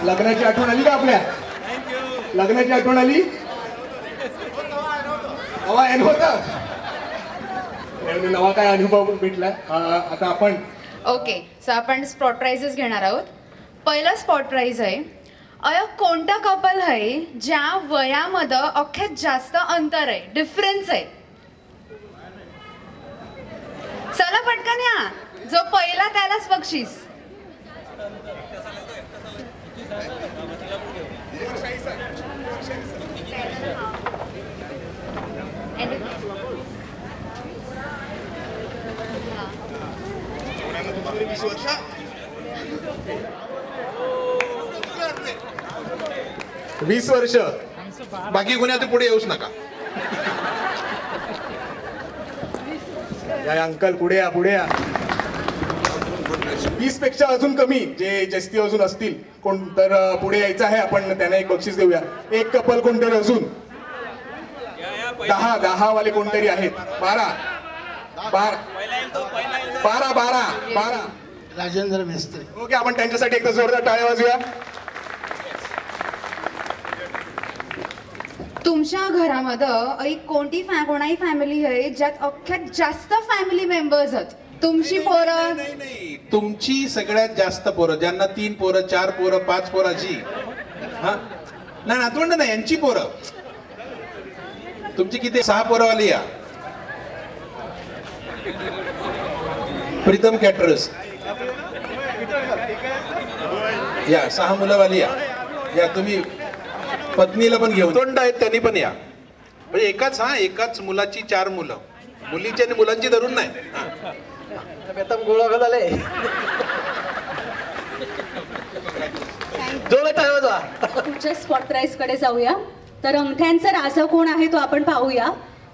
S14: लग्नाची आठवण आली का आपल्या? लग्नाची आठवण आली? नवा काय अनुभव भेटलाय आता आपण?
S15: ओके, सो आपण स्पॉट प्राइजेस घेणार आहोत. पहिला स्पॉट प्राइज आहे, कोणता कपल आहे ज्या वयामध्ये अख्यात जास्त अंतर आहे, डिफरन्स आहे? चला पटकन या, जो पहिला त्यालाच बक्षीस.
S14: वीस वर्ष. बाकी कोणी आता पुढे येऊच नका. अंकल पुढे या, पुढे या. 20 पेक्षा अजून कमी जे जास्ती अजून असतील कोण तर पुढे यायचं आहे. आपण त्यांना एक बक्षीस देऊया. एक कपल कोणतरी अजून 10 वाले कोणतरी आहेत. 12
S12: राजेंद्र मेस्त्री.
S14: ओके, आपण त्यांच्यासाठी एकदा जोरदार टाळ्या वाजूया.
S15: तुमच्या घरामध्ये कोणती कोणाही फॅमिली आहे ज्यात अख्यात जास्त फॅमिली मेंबर्स आहेत? तुमची पोरं?
S1: तुमची सगळ्यात जास्त पोरं, ज्यांना 3 पोरं 4 पोरं 5 पोराची. हा नाही, नातवंड नाही, यांची पोरं. तुमची किती? 6 पोरवाली या. प्रीतम कॅटरर्स या. 6 मुलंवाली या. तुम्ही पत्नीला पण घेऊन तोंड आहेत त्यांनी पण या. म्हणजे एकाच मुलाची 4 मुलं, मुलीची आणि मुलांची धरून नाही.
S13: गोळा घालाले
S16: पुढच्या स्पॉट प्राइज कडे जाऊया. तर अंगठ्यांचा राजा कोण आहे तो आपण पाहूया.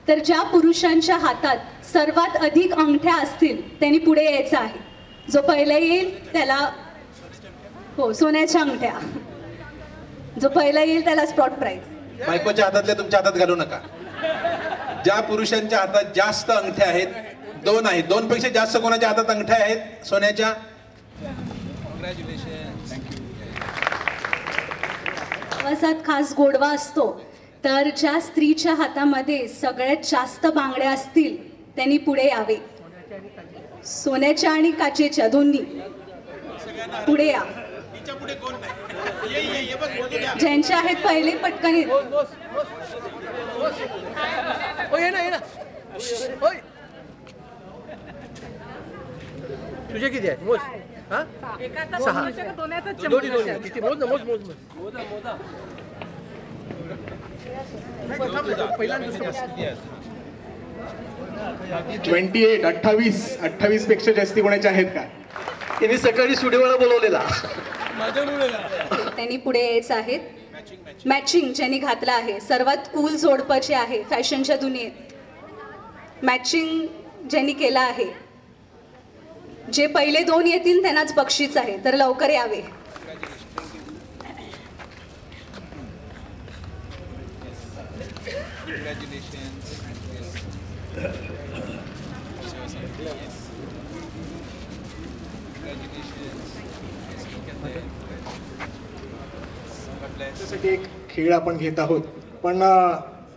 S16: तर ज्या पुरुषांच्या हातात सर्वात अधिक अंगठ्या असतील त्यांनी पुढे यायचं आहे. जो पहिला येईल त्याला, हो, सोन्याच्या अंगठ्या, जो पहिला येईल त्याला स्पॉट प्राइज.
S1: बायकोच्या हातातल्या तुमच्या हातात घालू नका. ज्या पुरुषांच्या हातात जास्त अंगठ्या आहेत, 2 आहेत, 2 पेक्षा जास्त कोणाच्या हातात अंगठ्या आहेत सोन्याच्या?
S16: प्रवासात खास गोडवा असतो, तर ज्या स्त्रीच्या हातामध्ये सगळ्यात जास्त बांगड्या असतील त्यांनी पुढे यावे. सोन्याच्या आणि काचेच्या दोन्ही पुढे या. ज्यांच्या आहेत पहिले पटकन येत.
S13: तुझे किती आहे? मोज. हा? 6. दोन्ही किती? मोज ना, मोज मोज मोज.
S14: 28 पेक्षा जास्ती कोणाचे आहेत का?
S13: त्यांनी सकाळी सुडेवाला बोलवलेला.
S16: त्यांनी पुढे यायचं आहेत. मॅचिंग ज्यांनी घातलं आहे, सर्वात कूल जोडपं जे आहे फॅशनच्या दुनियेत, मॅचिंग ज्यांनी केलं आहे, जे पहिले 2 येतील त्यांनाच बक्षीस आहे, तर लवकर यावे.
S14: त्यासाठी एक खेळ आपण घेत आहोत, पण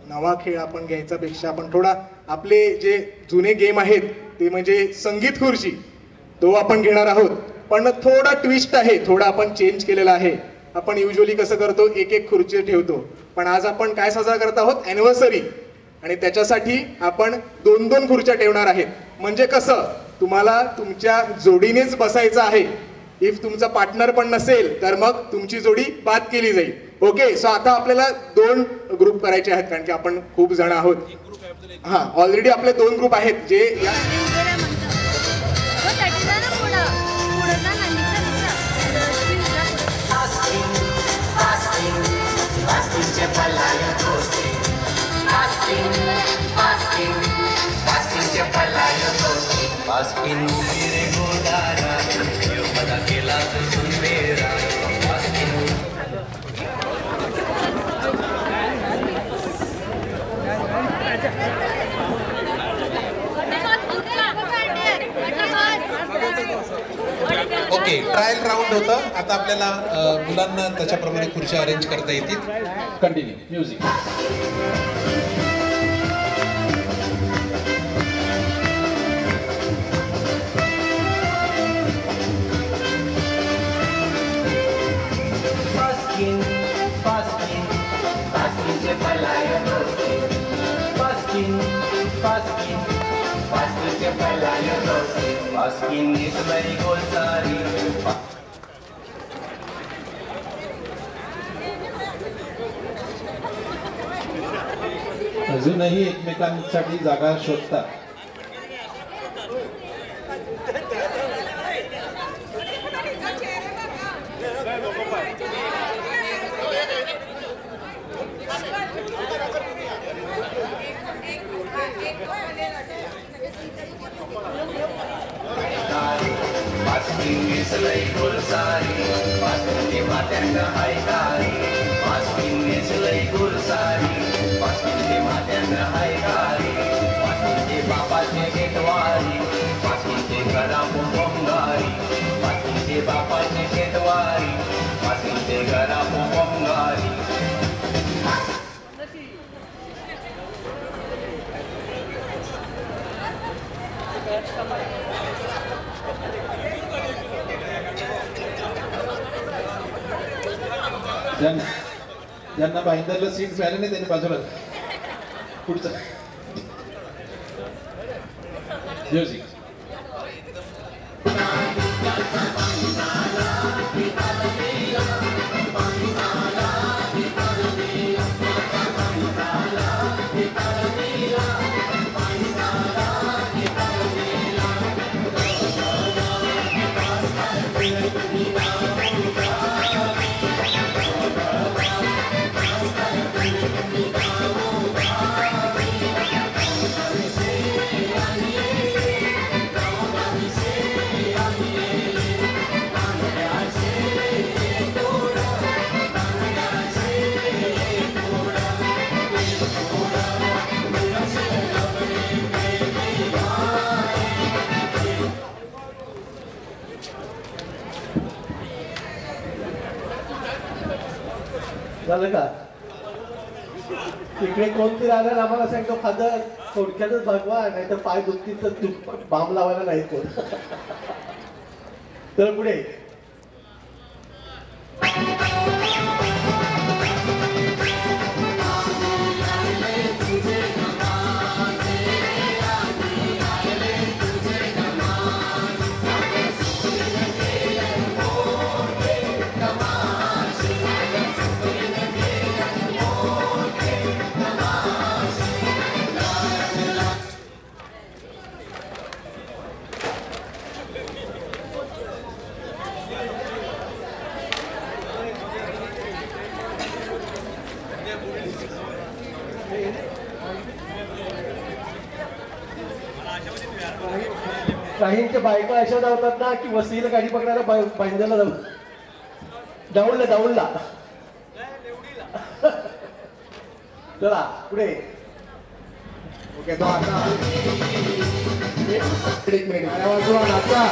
S14: नवा खेळ आपण घ्यायचा पेक्षा आपण थोडा आपले जे जुने गेम आहेत ते म्हणजे संगीत खुर्ची, तो आपण घेणार आहोत. पण थोडा ट्विस्ट आहे, थोडा आपण चेंज केलेला आहे. आपण युजली कसं करतो, एक खुर्ची ठेवतो, पण आज आपण काय साजरा करत आहोत? ॲनिव्हर्सरी. आणि त्याच्यासाठी आपण 2 खुर्च्या ठेवणार आहेत. म्हणजे कसं, तुम्हाला तुमच्या जोडीनेच बसायचं आहे. इफ तुमचा पार्टनर पण नसेल तर मग तुमची जोडी बाद केली जाईल. ओके, सो आता आपल्याला 2 ग्रुप करायचे आहेत, कारण की आपण खूप जण आहोत. हां, ऑलरेडी आपले 2 ग्रुप आहेत जे या
S1: ओके, ट्रायल राऊंड होतं. आता आपल्याला मुलांना त्याच्याप्रमाणे खुर्च्या अरेंज करता येतील. Continue music. अजूनही एकमेकांसाठी जागा शोधतात. ज्यांना बाईंदरला सीट मिळाले नाही त्यांनी बाजूला पुढचं म्युझिक.
S13: झालं का? तिकडे कोणती राहणार आम्हाला सांगतो फादर थोडक्यातच भागवा, नाही तर पाय दुखतील तर बाम लावायला नाही कोण. तर पुढे काहींच्या बायका अशा धावतात ना की वसईला गाडी पकडायला बांधायला डाऊनला चला पुढे.
S14: ओके तो आता एक मिनिट वाजवा नाचा.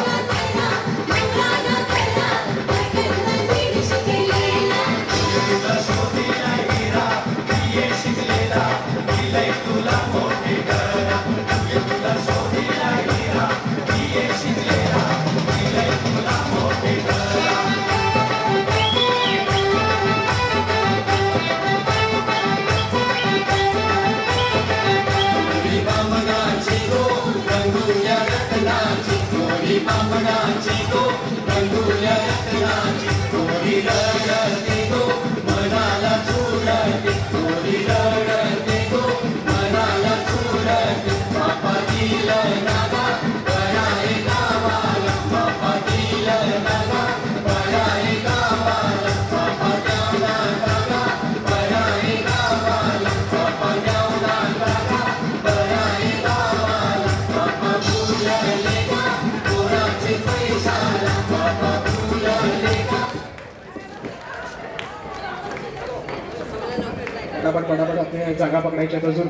S14: पटापट आपल्या जागा पकडायच्यात अजून.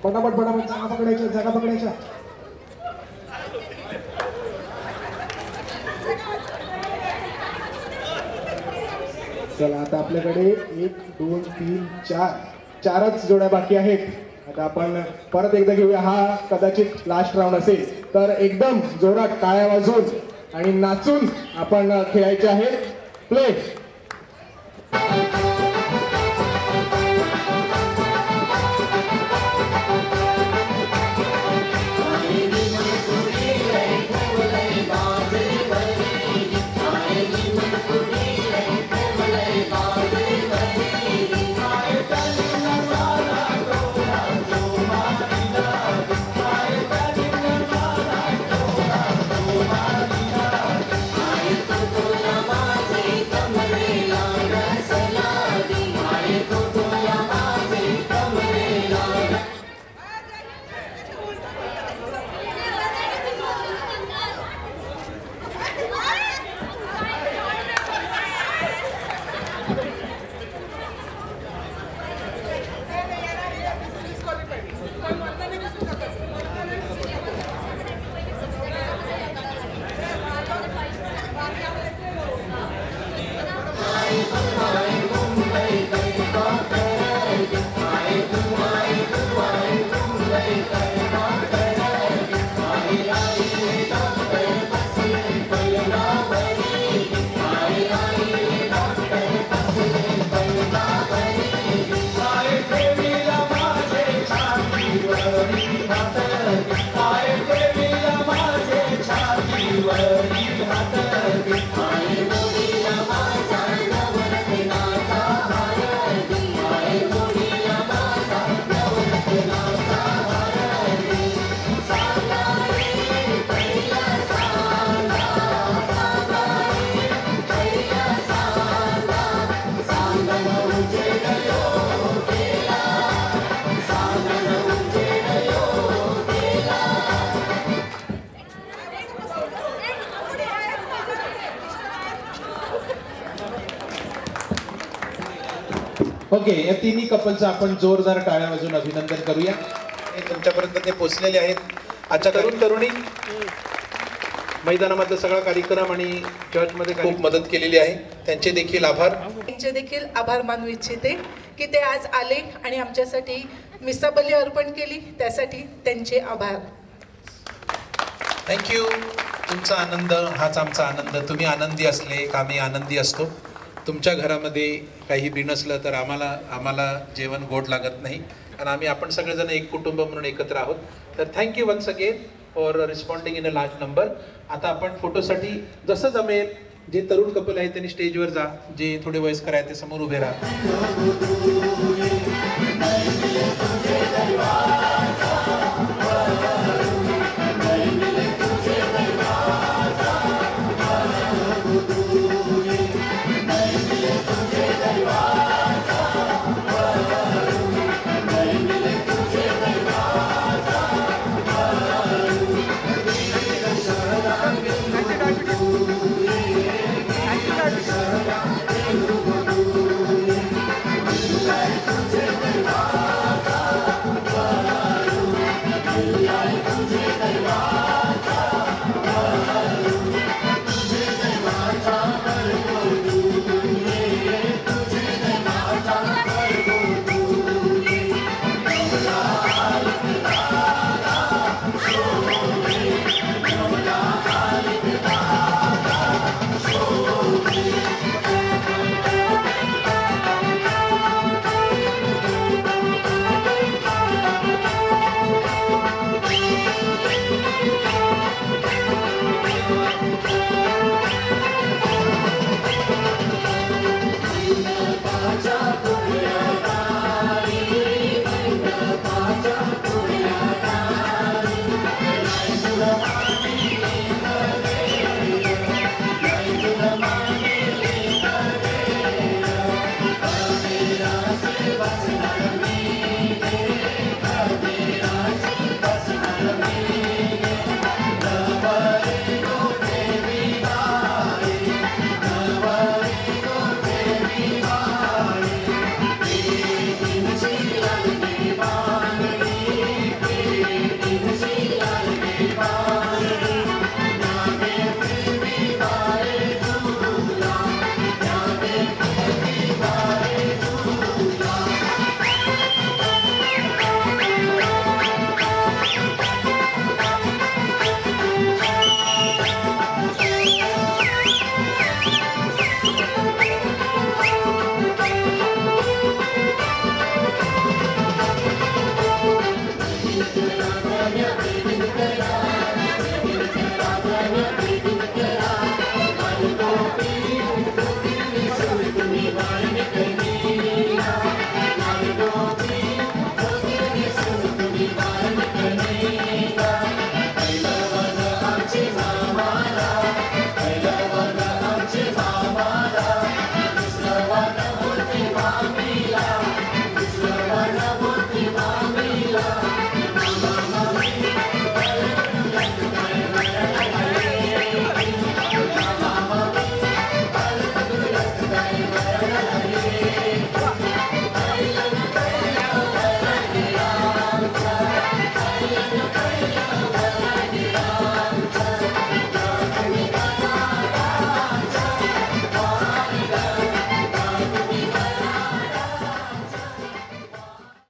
S14: पटापट जागा पकडायच्या. चला आता आपल्याकडे 1 2 3 4 जोड्या बाकी आहेत. आता आपण परत एकदा घेऊया. हा कदाचित लास्ट राऊंड असेल, तर एकदम जोरात टाळ्या वाजवून आणि नाचून आपण खेळायचे आहे. प्ले.
S11: Sala
S1: ओके, या तिन्ही कपलचं आपण जोरदार टाळ्या वाजवून अभिनंदन करूया. तुमच्यापर्यंत ते पोहोचलेले आहेत. आजच्या तरुणी मैदानामधला सगळा कार्यक्रम आणि चर्चमध्ये खूप मदत केलेली आहे. त्यांचे देखील आभार.
S17: त्यांचे देखील आभार मानू इच्छिते की ते आज आले आणि आमच्यासाठी मिसाबली अर्पण केली, त्यासाठी त्यांचे आभार.
S1: थँक्यू. तुमचा आनंद हाच आमचा आनंद. तुम्ही आनंदी असले का आम्ही आनंदी असतो. तुमच्या घरामध्ये काही बिनसलं तर आम्हाला जेवण गोड लागत नाही, कारण आपण सगळेजण एक कुटुंब म्हणून एकत्र आहोत. तर thank you once again for responding in a large number. आता आपण फोटोसाठी जसं जमेल, जे तरुण कपल आहे त्यांनी स्टेजवर जा, जे थोडे वयस्कर आहेत ते समोर उभे राहा.
S11: तुझे दरबार